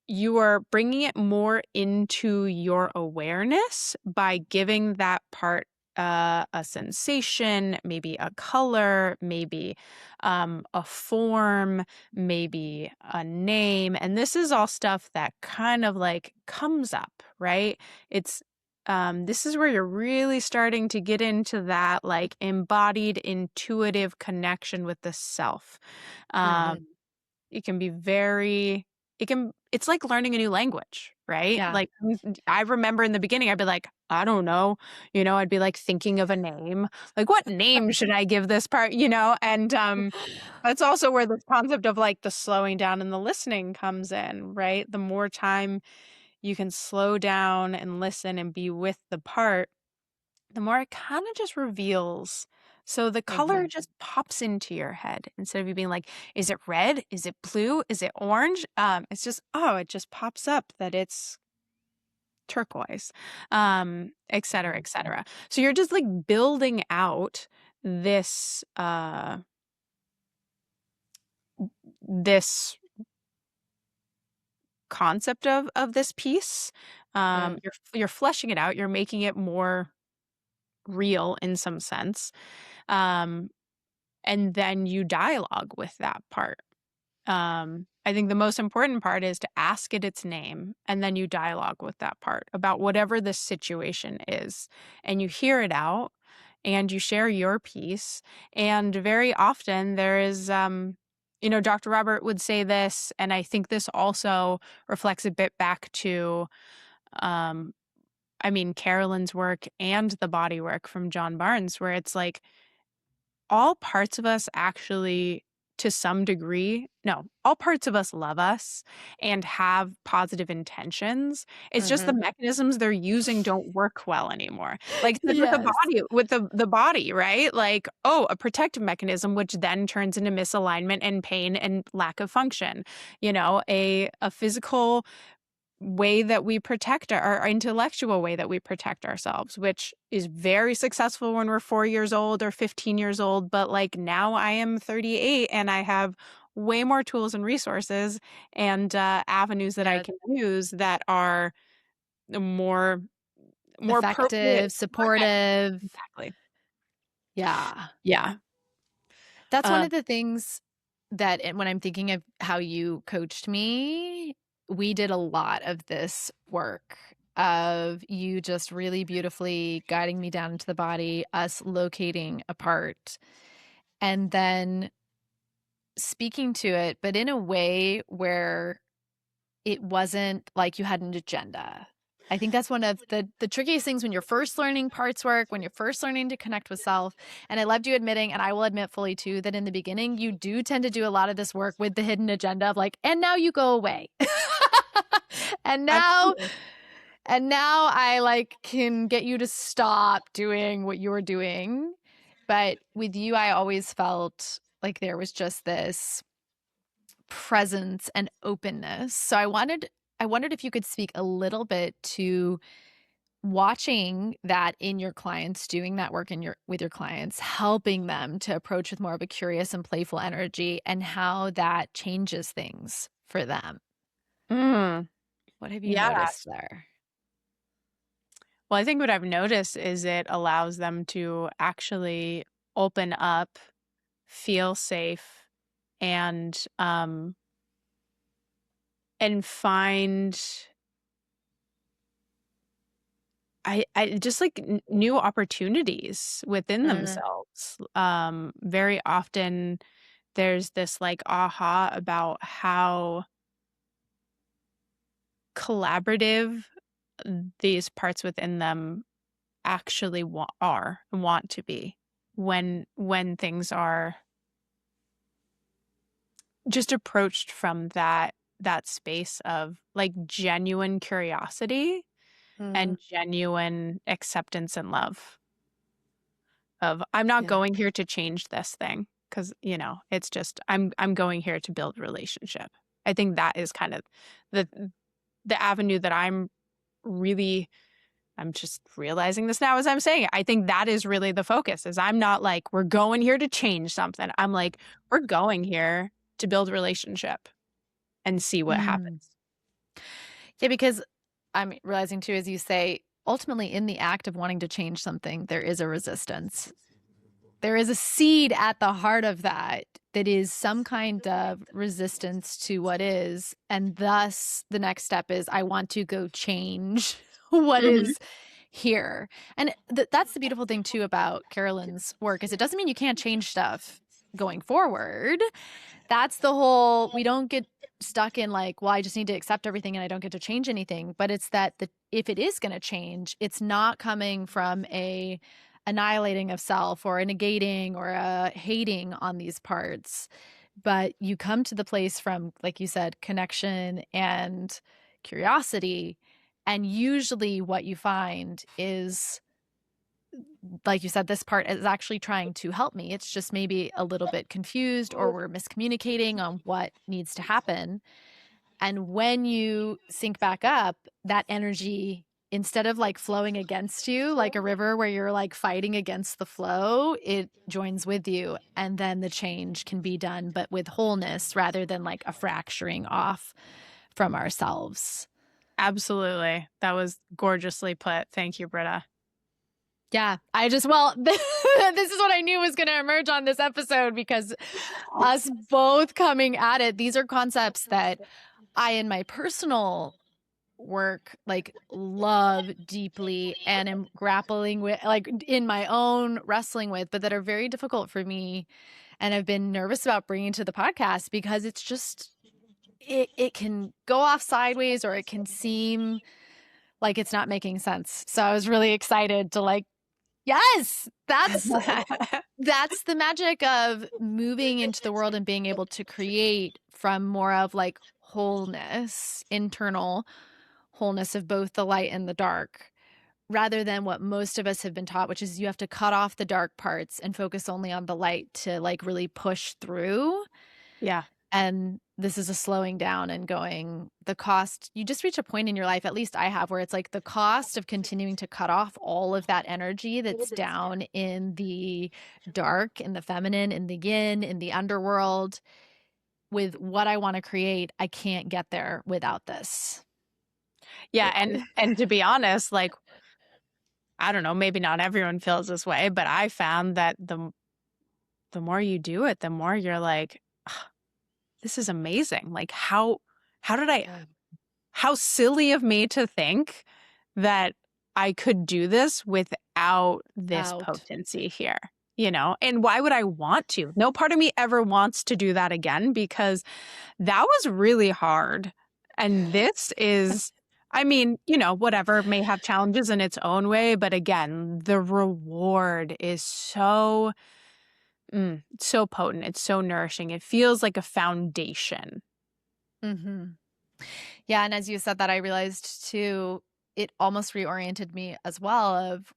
you are bringing it more into your awareness by giving that part a sensation, maybe a color, maybe a form, maybe a name. And this is all stuff that kind of like comes up, right? It's this is where you're really starting to get into that like embodied intuitive connection with the self. Um, Hmm. it can be it's like learning a new language, right? Yeah. Like I remember in the beginning, I'd be like, I don't know, I'd be like thinking of a name, like what name should I give this part, And that's also where this concept of like the slowing down and the listening comes in, right? The more time you can slow down and listen and be with the part, the more it kind of just reveals. So the color Hmm. just pops into your head instead of you being like, is it red? Is it blue? Is it orange? It's just, oh, it just pops up that it's turquoise, et cetera, et cetera. So you're just like building out this, this concept of this piece. Mm, You're fleshing it out. You're making it more real in some sense. Um, and then you dialogue with that part. I think the most important part is to ask it its name, and then you dialogue with that part about whatever the situation is, and you hear it out, and you share your piece. And very often there is, Dr. Robert would say this, and I think this also reflects a bit back to, um, Carolyn's work and the body work from John Barnes, where it's like all parts of us actually, to some degree, no, all parts of us love us and have positive intentions. It's just the hmm. mechanisms they're using don't work well anymore. Like I said with the Yes. body, with the body, right? Like, oh, a protective mechanism, which then turns into misalignment and pain and lack of function. A physical way that we protect our intellectual way that we protect ourselves, which is very successful when we're 4 years old or 15 years old. But like now I am 38 and I have way more tools and resources and avenues that I Yeah. can use that are more appropriate, Effective, more effective. supportive. Exactly. Yeah. Yeah. That's one Um, of the things that when I'm thinking of how you coached me, we did a lot of this work of you just really beautifully guiding me down into the body, us locating a part, and then speaking to it, but in a way where it wasn't like you had an agenda. I think that's one of the trickiest things when you're first learning parts work, when you're first learning to connect with self. And I loved you admitting, and I will admit fully too, that in the beginning, you do tend to do a lot of this work with the hidden agenda of like, and now you go away. and now Absolutely. and now I like can get you to stop doing what you were doing. But with you, I always felt like there was just this presence and openness. So I wondered if you could speak a little bit to watching that in your clients, doing that work in your with your clients, helping them to approach with more of a curious and playful energy, and how that changes things for them. Mm, What have you yeah. noticed there? Well, I think what I've noticed is it allows them to actually open up, feel safe, and find I just like new opportunities within Mm, themselves. Very often there's this like aha about how collaborative these parts within them actually want to be when things are just approached from that space of like genuine curiosity mm, and genuine acceptance and love of I'm not yeah. going here to change this thing because it's just I'm going here to build relationship. I think that is kind of the the avenue that I'm just realizing this now as I'm saying it. I think that is really the focus is I'm not like we're going here to change something. I'm like we're going here to build relationship and see what Mm. happens. Yeah, because I'm realizing too, as you say, ultimately in the act of wanting to change something, there is a resistance. There is a seed at the heart of that that is some kind of resistance to what is. And thus, the next step is I want to go change what Mhm. is here. And that's the beautiful thing, too, about Carolyn's work is it doesn't mean you can't change stuff going forward. That's the whole we don't get stuck in like, well, I just need to accept everything and I don't get to change anything. But it's that if it is going to change, it's not coming from a annihilating of self or a negating or a hating on these parts. But you come to the place from, like you said, connection and curiosity. And usually what you find is like you said, this part is actually trying to help me. It's just maybe a little bit confused or we're miscommunicating on what needs to happen. And when you sync back up, that energy, instead of like flowing against you like a river where you're like fighting against the flow, it joins with you. And then the change can be done, but with wholeness rather than like a fracturing off from ourselves. Absolutely. That was gorgeously put. Thank you, Britta. Yeah, well, this is what I knew was going to emerge on this episode because us both coming at it, these are concepts that I, in my personal work, like love deeply and am grappling with, like in my own wrestling with, but that are very difficult for me. And I've been nervous about bringing to the podcast because it's just, it can go off sideways or it can seem like it's not making sense. So I was really excited to like, yes, that's the magic of moving into the world and being able to create from more of like wholeness, internal wholeness of both the light and the dark, rather than what most of us have been taught, which is you have to cut off the dark parts and focus only on the light to like really push through. Yeah. And this is a slowing down and going, the cost, you just reach a point in your life, at least I have, where it's like the cost of continuing to cut off all of that energy that's down in the dark, in the feminine, in the yin, in the underworld. With what I want to create, I can't get there without this. Yeah, It, and to be honest, like I don't know, maybe not everyone feels this way, but I found that the more you do it, the more you're like, "Ah, this is amazing. Like how did I yeah. how silly of me to think that I could do this without this Out. potency here, you know? And why would I want to? No part of me ever wants to do that again because that was really hard. And this is, I mean, you know, whatever may have challenges in its own way, but again, the reward is so, so potent. It's so nourishing. It feels like a foundation. Hmm. Yeah, and as you said that, I realized too, it almost reoriented me as well of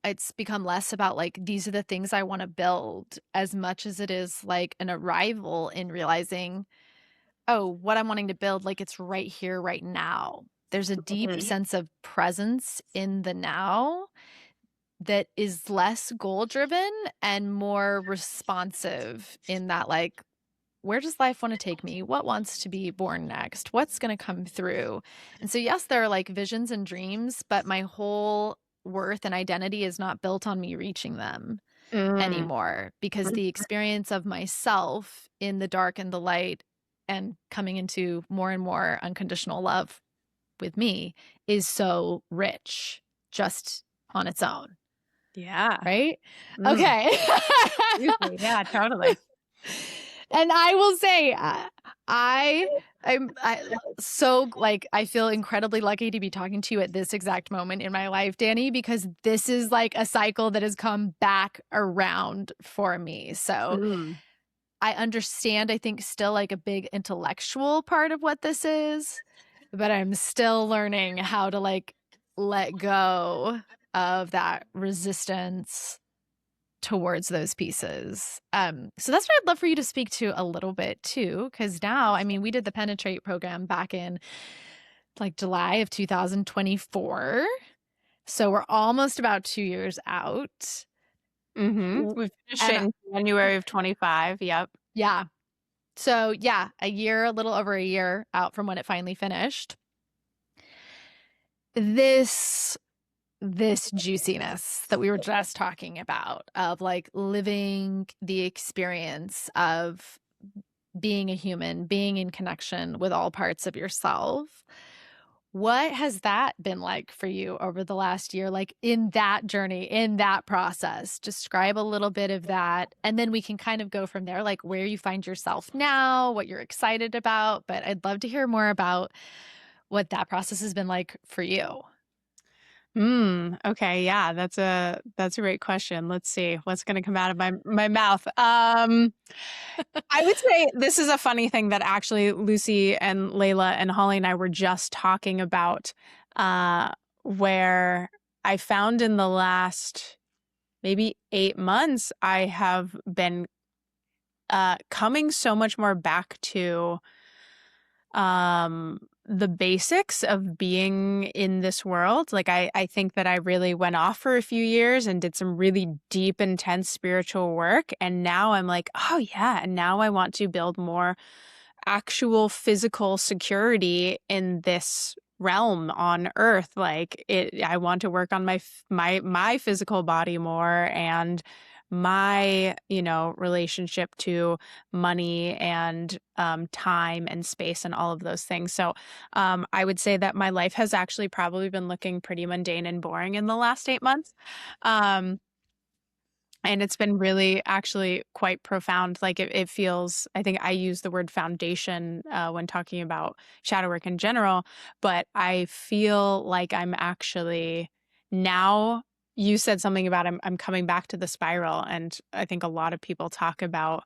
it's become less about like these are the things I want to build as much as it is like an arrival in realizing, oh, what I'm wanting to build, like it's right here, right now. There's a deep Mhm. sense of presence in the now that is less goal driven and more responsive in that, like, where does life want to take me? What wants to be born next? What's going to come through? And so, yes, there are like visions and dreams, but my whole worth and identity is not built on me reaching them Mm. anymore because the experience of myself in the dark and the light and coming into more and more unconditional love with me is so rich just on its own. Yeah. Right? Mm. Okay. Seriously. Yeah, totally. And I will say, I I so like I feel incredibly lucky to be talking to you at this exact moment in my life, Dani, because this is like a cycle that has come back around for me. So Mm. I understand, I think, still like a big intellectual part of what this is, but I'm still learning how to like let go of that resistance towards those pieces. So that's what I'd love for you to speak to a little bit too, because now, I mean, we did the Penetrate program back in like July of 2024. So we're almost about 2 years out. Mm-hmm. We finished it And in January of 25. Yep. yeah. So yeah, a year, a little over a year out from when it finally finished. This juiciness that we were just talking about of like living the experience of being a human, being in connection with all parts of yourself. What has that been like for you over the last year? Like in that journey, in that process, describe a little bit of that. And then we can kind of go from there, like where you find yourself now, what you're excited about. But I'd love to hear more about what that process has been like for you. Okay. Yeah, that's a great question. Let's see what's going to come out of my mouth. I would say this is a funny thing that actually Lucy and Layla and Holly and I were just talking about, uh, where I found in the last maybe 8 months, I have been coming so much more back to the basics of being in this world. Like I think that I really went off for a few years and did some really deep, intense spiritual work. And now I'm like, oh yeah. And now I want to build more actual physical security in this realm on earth. Like I want to work on my physical body more, and my, you know, relationship to money and time and space and all of those things. So I would say that my life has actually probably been looking pretty mundane and boring in the last 8 months. Um, and it's been really actually quite profound. Like it feels, I think I use the word foundation when talking about shadow work in general, but I feel like I'm actually now, you said something about I'm coming back to the spiral. And I think a lot of people talk about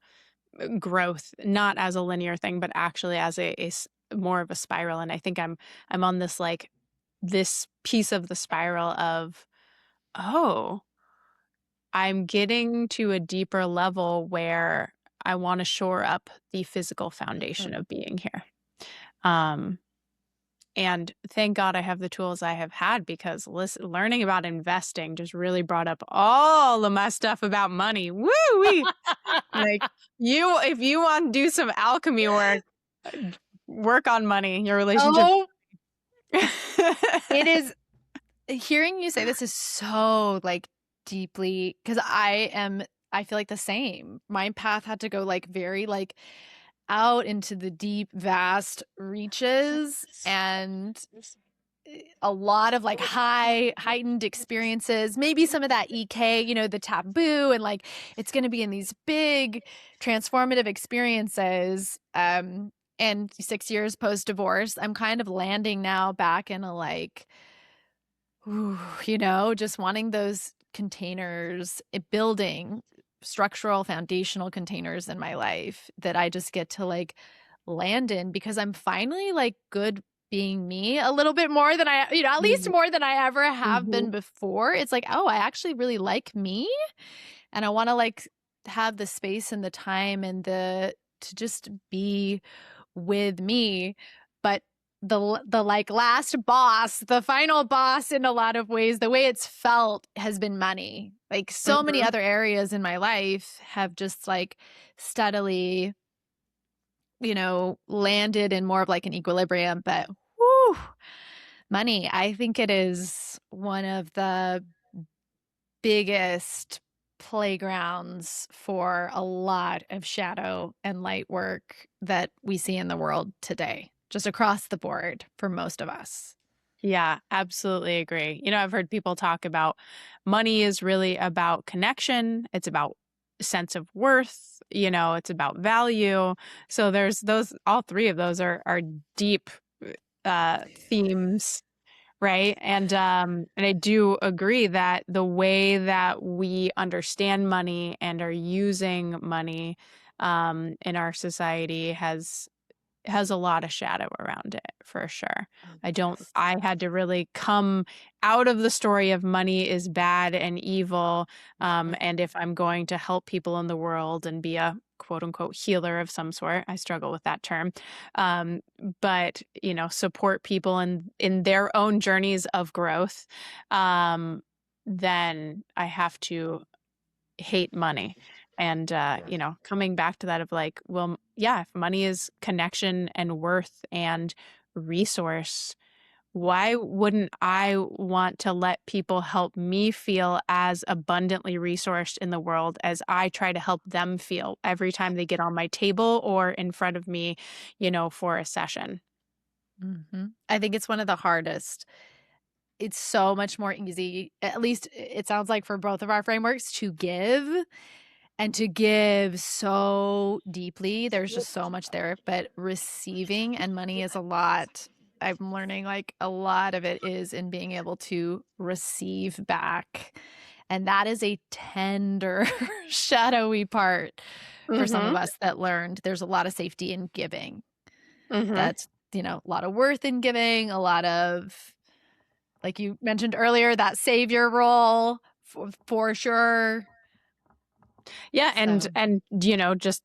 growth, not as a linear thing, but actually as more of a spiral. And I think I'm on this like this piece of the spiral of, oh, I'm getting to a deeper level where I want to shore up the physical foundation Mm. of being here. Um, and thank God I have the tools I have had, because learning about investing just really brought up all of my stuff about money. Woo wee! Like if you want to do some alchemy work, uh, work on money, your relationship. Oh, it is hearing you say this is so like deeply because I feel like the same. My path had to go like very like out into the deep, vast reaches and a lot of like heightened experiences, maybe some of that EK, you know, the taboo, and like it's going to be in these big transformative experiences. and 6 years post-divorce, I'm kind of landing now back in a like, ooh, just wanting those containers, building structural foundational containers in my life that I just get to like land in because I'm finally like good being me a little bit more than at least more than I ever have Mm-hmm. been before. It's like, oh, I actually really like me and I want to like have the space and the time and the to just be with me. But the like last boss, the final boss in a lot of ways, the way it's felt has been money. Like so many Mm-hmm. other areas in my life have just like steadily, landed in more of like an equilibrium, but whew, money, I think it is one of the biggest playgrounds for a lot of shadow and light work that we see in the world today, just across the board for most of us. Yeah, absolutely agree. I've heard people talk about money is really about connection. It's about sense of worth, it's about value. So there's those, all three of those are deep themes, right? And I do agree that the way that we understand money and are using money in our society has a lot of shadow around it for sure. Oh, yes. I had to really come out of the story of money is bad and evil. Yep. And if I'm going to help people in the world and be a quote unquote healer of some sort, I struggle with that term. Um, but, support people in their own journeys of growth, then I have to hate money. And, coming back to that of like, well, yeah, if money is connection and worth and resource, why wouldn't I want to let people help me feel as abundantly resourced in the world as I try to help them feel every time they get on my table or in front of me, for a session? I think it's one of the hardest. It's so much more easy, at least it sounds like for both of our frameworks, to give and to give so deeply. There's just so much there, but receiving and money is a lot. I'm learning like a lot of it is in being able to receive back. And that is a tender, shadowy part for some of Mhm. us that learned there's a lot of safety in giving. Mhm. That's, a lot of worth in giving, a lot of, like you mentioned earlier, that savior role for sure. Yeah, So, and just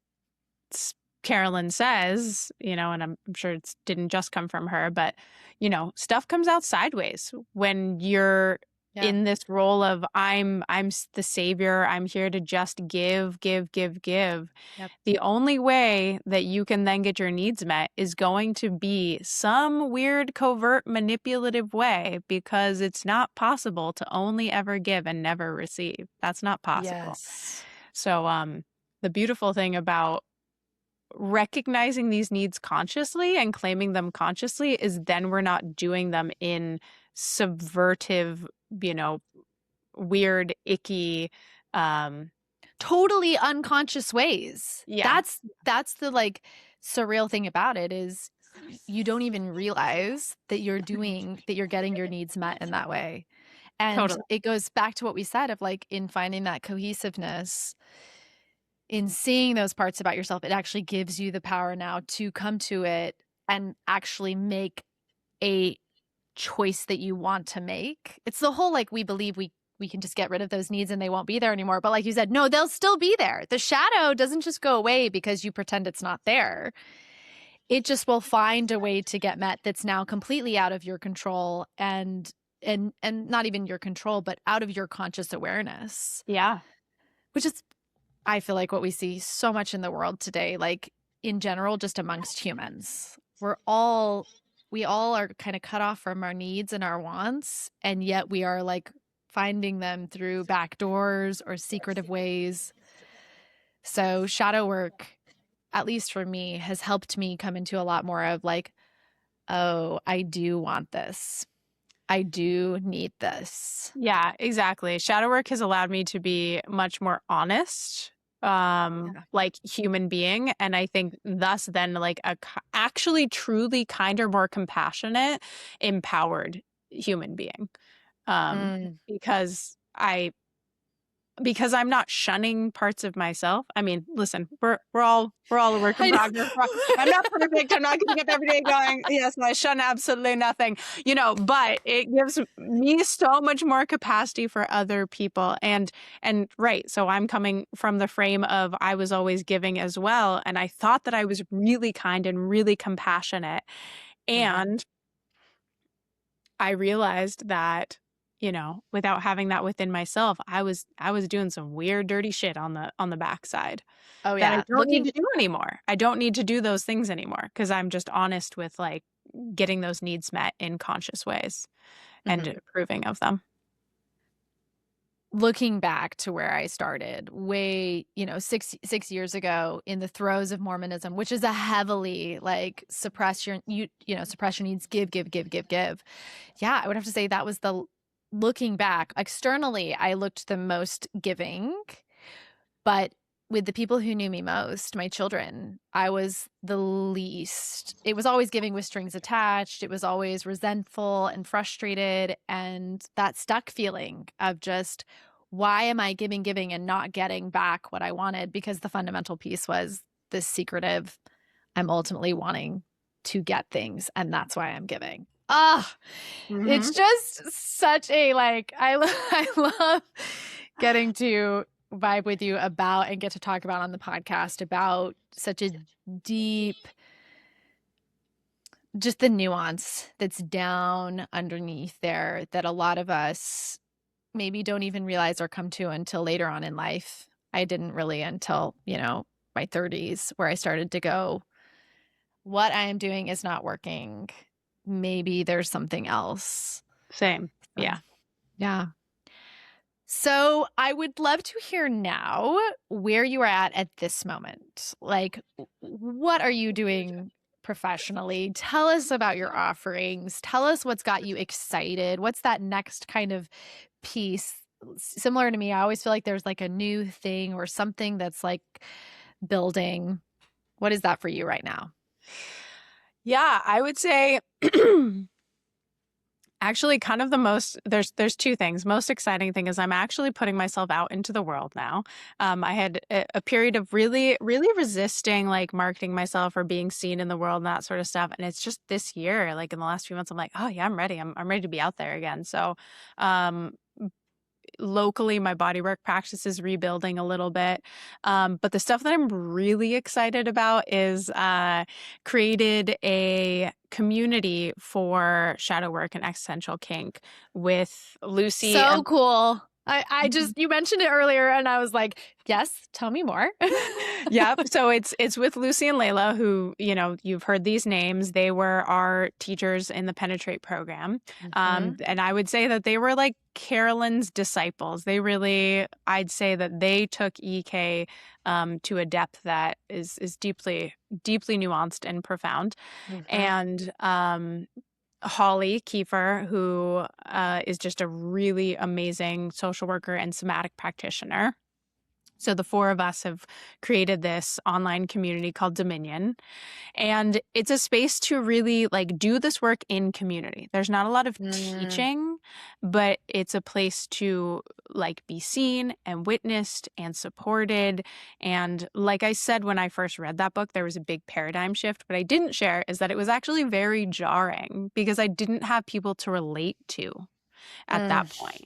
Carolyn says, and I'm sure it didn't just come from her, but stuff comes out sideways when you're yeah. in this role of the savior. I'm here to just give, give, give, give. Yep. The only way that you can then get your needs met is going to be some weird, covert, manipulative way because it's not possible to only ever give and never receive. That's not possible. Yes. So, the beautiful thing about recognizing these needs consciously and claiming them consciously is then we're not doing them in subvertive, you know, weird, icky, um, Totally unconscious ways. yeah, That's the like surreal thing about it is you don't even realize that you're getting your needs met in that way. And totally. it goes back to what we said of like in finding that cohesiveness, in seeing those parts about yourself, it actually gives you the power now to come to it and actually make a choice that you want to make. It's the whole like we believe we can just get rid of those needs and they won't be there anymore. But like you said, no, they'll still be there. The shadow doesn't just go away because you pretend it's not there. It just will find a way to get met that's now completely out of your control and not even your control, but out of your conscious awareness, Yeah. which is I feel like what we see so much in the world today, like in general, just amongst humans. We all are kind of cut off from our needs and our wants, and yet we are like finding them through back doors or secretive ways. So shadow work, at least for me, has helped me come into a lot more of like, oh, I do want this. I do need this. Yeah, exactly. Shadow work has allowed me to be much more honest Yeah. like human being. And I think thus then like actually truly kinder, more compassionate, empowered human being. Um, Mm. because I'm not shunning parts of myself. I mean, listen, we're all a work in I progress. I'm not perfect. I'm not going to get every day going, yes, I shun absolutely nothing, but it gives me so much more capacity for other people. And right. So I'm coming from the frame of I was always giving as well. And I thought that I was really kind and really compassionate. Mhm. And I realized that, without having that within myself, I was doing some weird, dirty shit on the backside Oh, that I yeah. don't need to do anymore. I don't need to do those things anymore because I'm just honest with like getting those needs met in conscious ways and Mhm. approving of them. Looking back to where I started way, 6 years ago in the throes of Mormonism, which is a heavily like suppress your needs, give, give, give, give, give. Yeah, I would have to say that was looking back externally, I looked the most giving, but with the people who knew me most, my children, I was the least. It was always giving with strings attached. It was always resentful and frustrated. And that stuck feeling of just, why am I giving and not getting back what I wanted? Because the fundamental piece was this secretive, I'm ultimately wanting to get things. And that's why I'm giving. Ah, Mm-hmm. it's just such a like, I love getting to vibe with you about and get to talk about on the podcast about such a deep, just the nuance that's down underneath there that a lot of us maybe don't even realize or come to until later on in life. I didn't really until, my 30s, where I started to go, what I am doing is not working. Maybe there's something else. Same. So, Yeah. yeah. So I would love to hear now where you are at this moment. Like, what are you doing professionally? Tell us about your offerings. Tell us what's got you excited. What's that next kind of piece? Similar to me, I always feel like there's like a new thing or something that's like building. What is that for you right now? Yeah, I would say actually kind of there's two things. Most exciting thing is I'm actually putting myself out into the world now. I had a period of really, really resisting like marketing myself or being seen in the world and that sort of stuff. And it's just this year, like in the last few months, I'm like, oh yeah, I'm ready. I'm ready to be out there again. So, um, locally, my bodywork practice is rebuilding a little bit. But the stuff that I'm really excited about is created a community for shadow work and existential kink with Lucy So and cool. I just, you mentioned it earlier and I was like, yes, tell me more. Yep. So it's with Lucy and Layla, who, you've heard these names. They were our teachers in the Penetrate program. Mhm. And I would say that they were like Carolyn's disciples. They really, I'd say that they took EK to a depth that is deeply, deeply nuanced and profound. Mhm. And Holly Kiefer, who is just a really amazing social worker and somatic practitioner. So the four of us have created this online community called Dominion, and it's a space to really like do this work in community. There's not a lot of Mm. teaching, but it's a place to like be seen and witnessed and supported. And like I said, when I first read that book, there was a big paradigm shift. What I didn't share is that it was actually very jarring because I didn't have people to relate to at Mm. that point.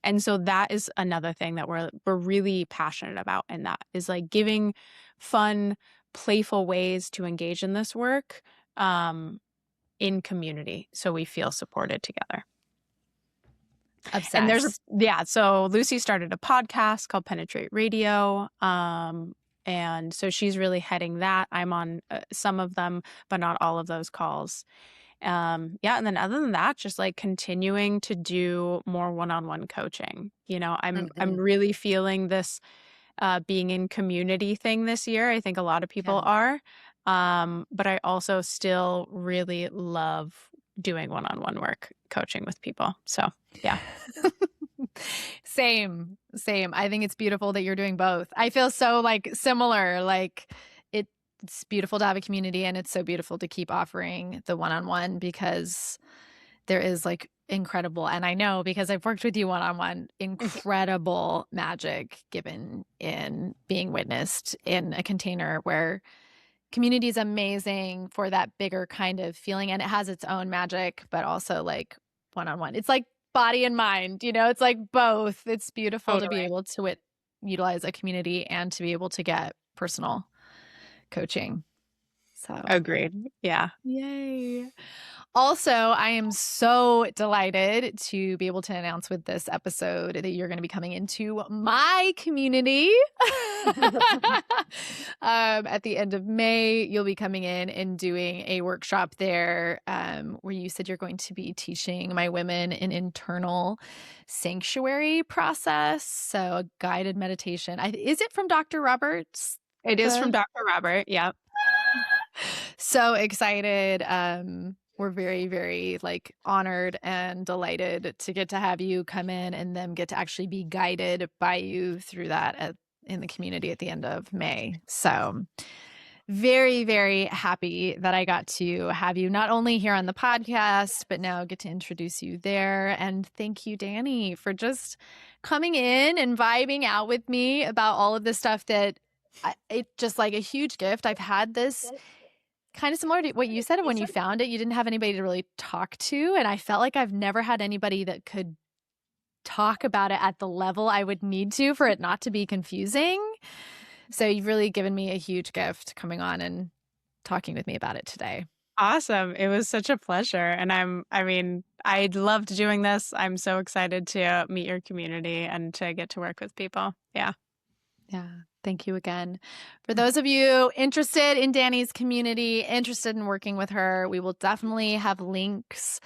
And so that is another thing that we're really passionate about, and that is like giving fun, playful ways to engage in this work in community so we feel supported together. And Obsessed. so Lucy started a podcast called Penetrate Radio. And so she's really heading that. I'm on some of them, but not all of those calls. And then other than that, just like continuing to do more one-on-one coaching. I'm Mhm. really feeling this being in community thing this year. I think a lot of people Yeah. are. But I also still really love doing one-on-one work coaching with people. So yeah. Same. I think it's beautiful that you're doing both. I feel so like similar. Like it's beautiful to have a community, and it's so beautiful to keep offering the one-on-one because there is like incredible, and I know because I've worked with you one-on-one, incredible magic given in being witnessed in a container where community is amazing for that bigger kind of feeling, and it has its own magic, but also like one-on-one. It's like body and mind, it's like both. It's beautiful to be Totally. able to utilize a community and to be able to get personal coaching. So, Agreed. Yeah. yay. Also, I am so delighted to be able to announce with this episode that you're going to be coming into my community. At the end of May, you'll be coming in and doing a workshop there where you said you're going to be teaching my women an internal sanctuary process. So, a guided meditation. Is it from Dr. Roberts? It is from Dr. Robert. Yeah. So excited. We're very, very like honored and delighted to get to have you come in and then get to actually be guided by you through that in the community at the end of May. So very, very happy that I got to have you not only here on the podcast, but now get to introduce you there. And thank you, Dani, for just coming in and vibing out with me about all of this stuff that it's just like a huge gift. I've had this kind of similar to what you said when you found it, you didn't have anybody to really talk to. And I felt like I've never had anybody that could talk about it at the level I would need to for it not to be confusing. So you've really given me a huge gift coming on and talking with me about it today. Awesome. It was such a pleasure. And I loved doing this. I'm so excited to meet your community and to get to work with people. Yeah. Yeah. Thank you again. For those of you interested in Dani's community, interested in working with her, we will definitely have links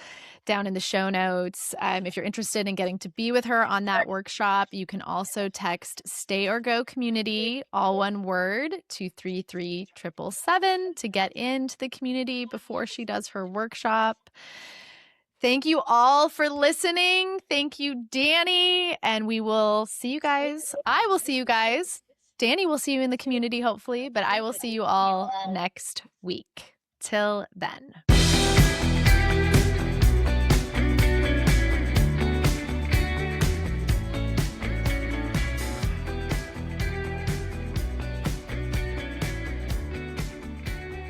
down in the show notes. If you're interested in getting to be with her on that workshop, you can also text Stay or Go Community, all one word, to 33777 to get into the community before she does her workshop. Thank you all for listening. Thank you, Dani. And we will see you guys. I will see you guys. Dani will see you in the community, hopefully, but I will see you all next week. Till then.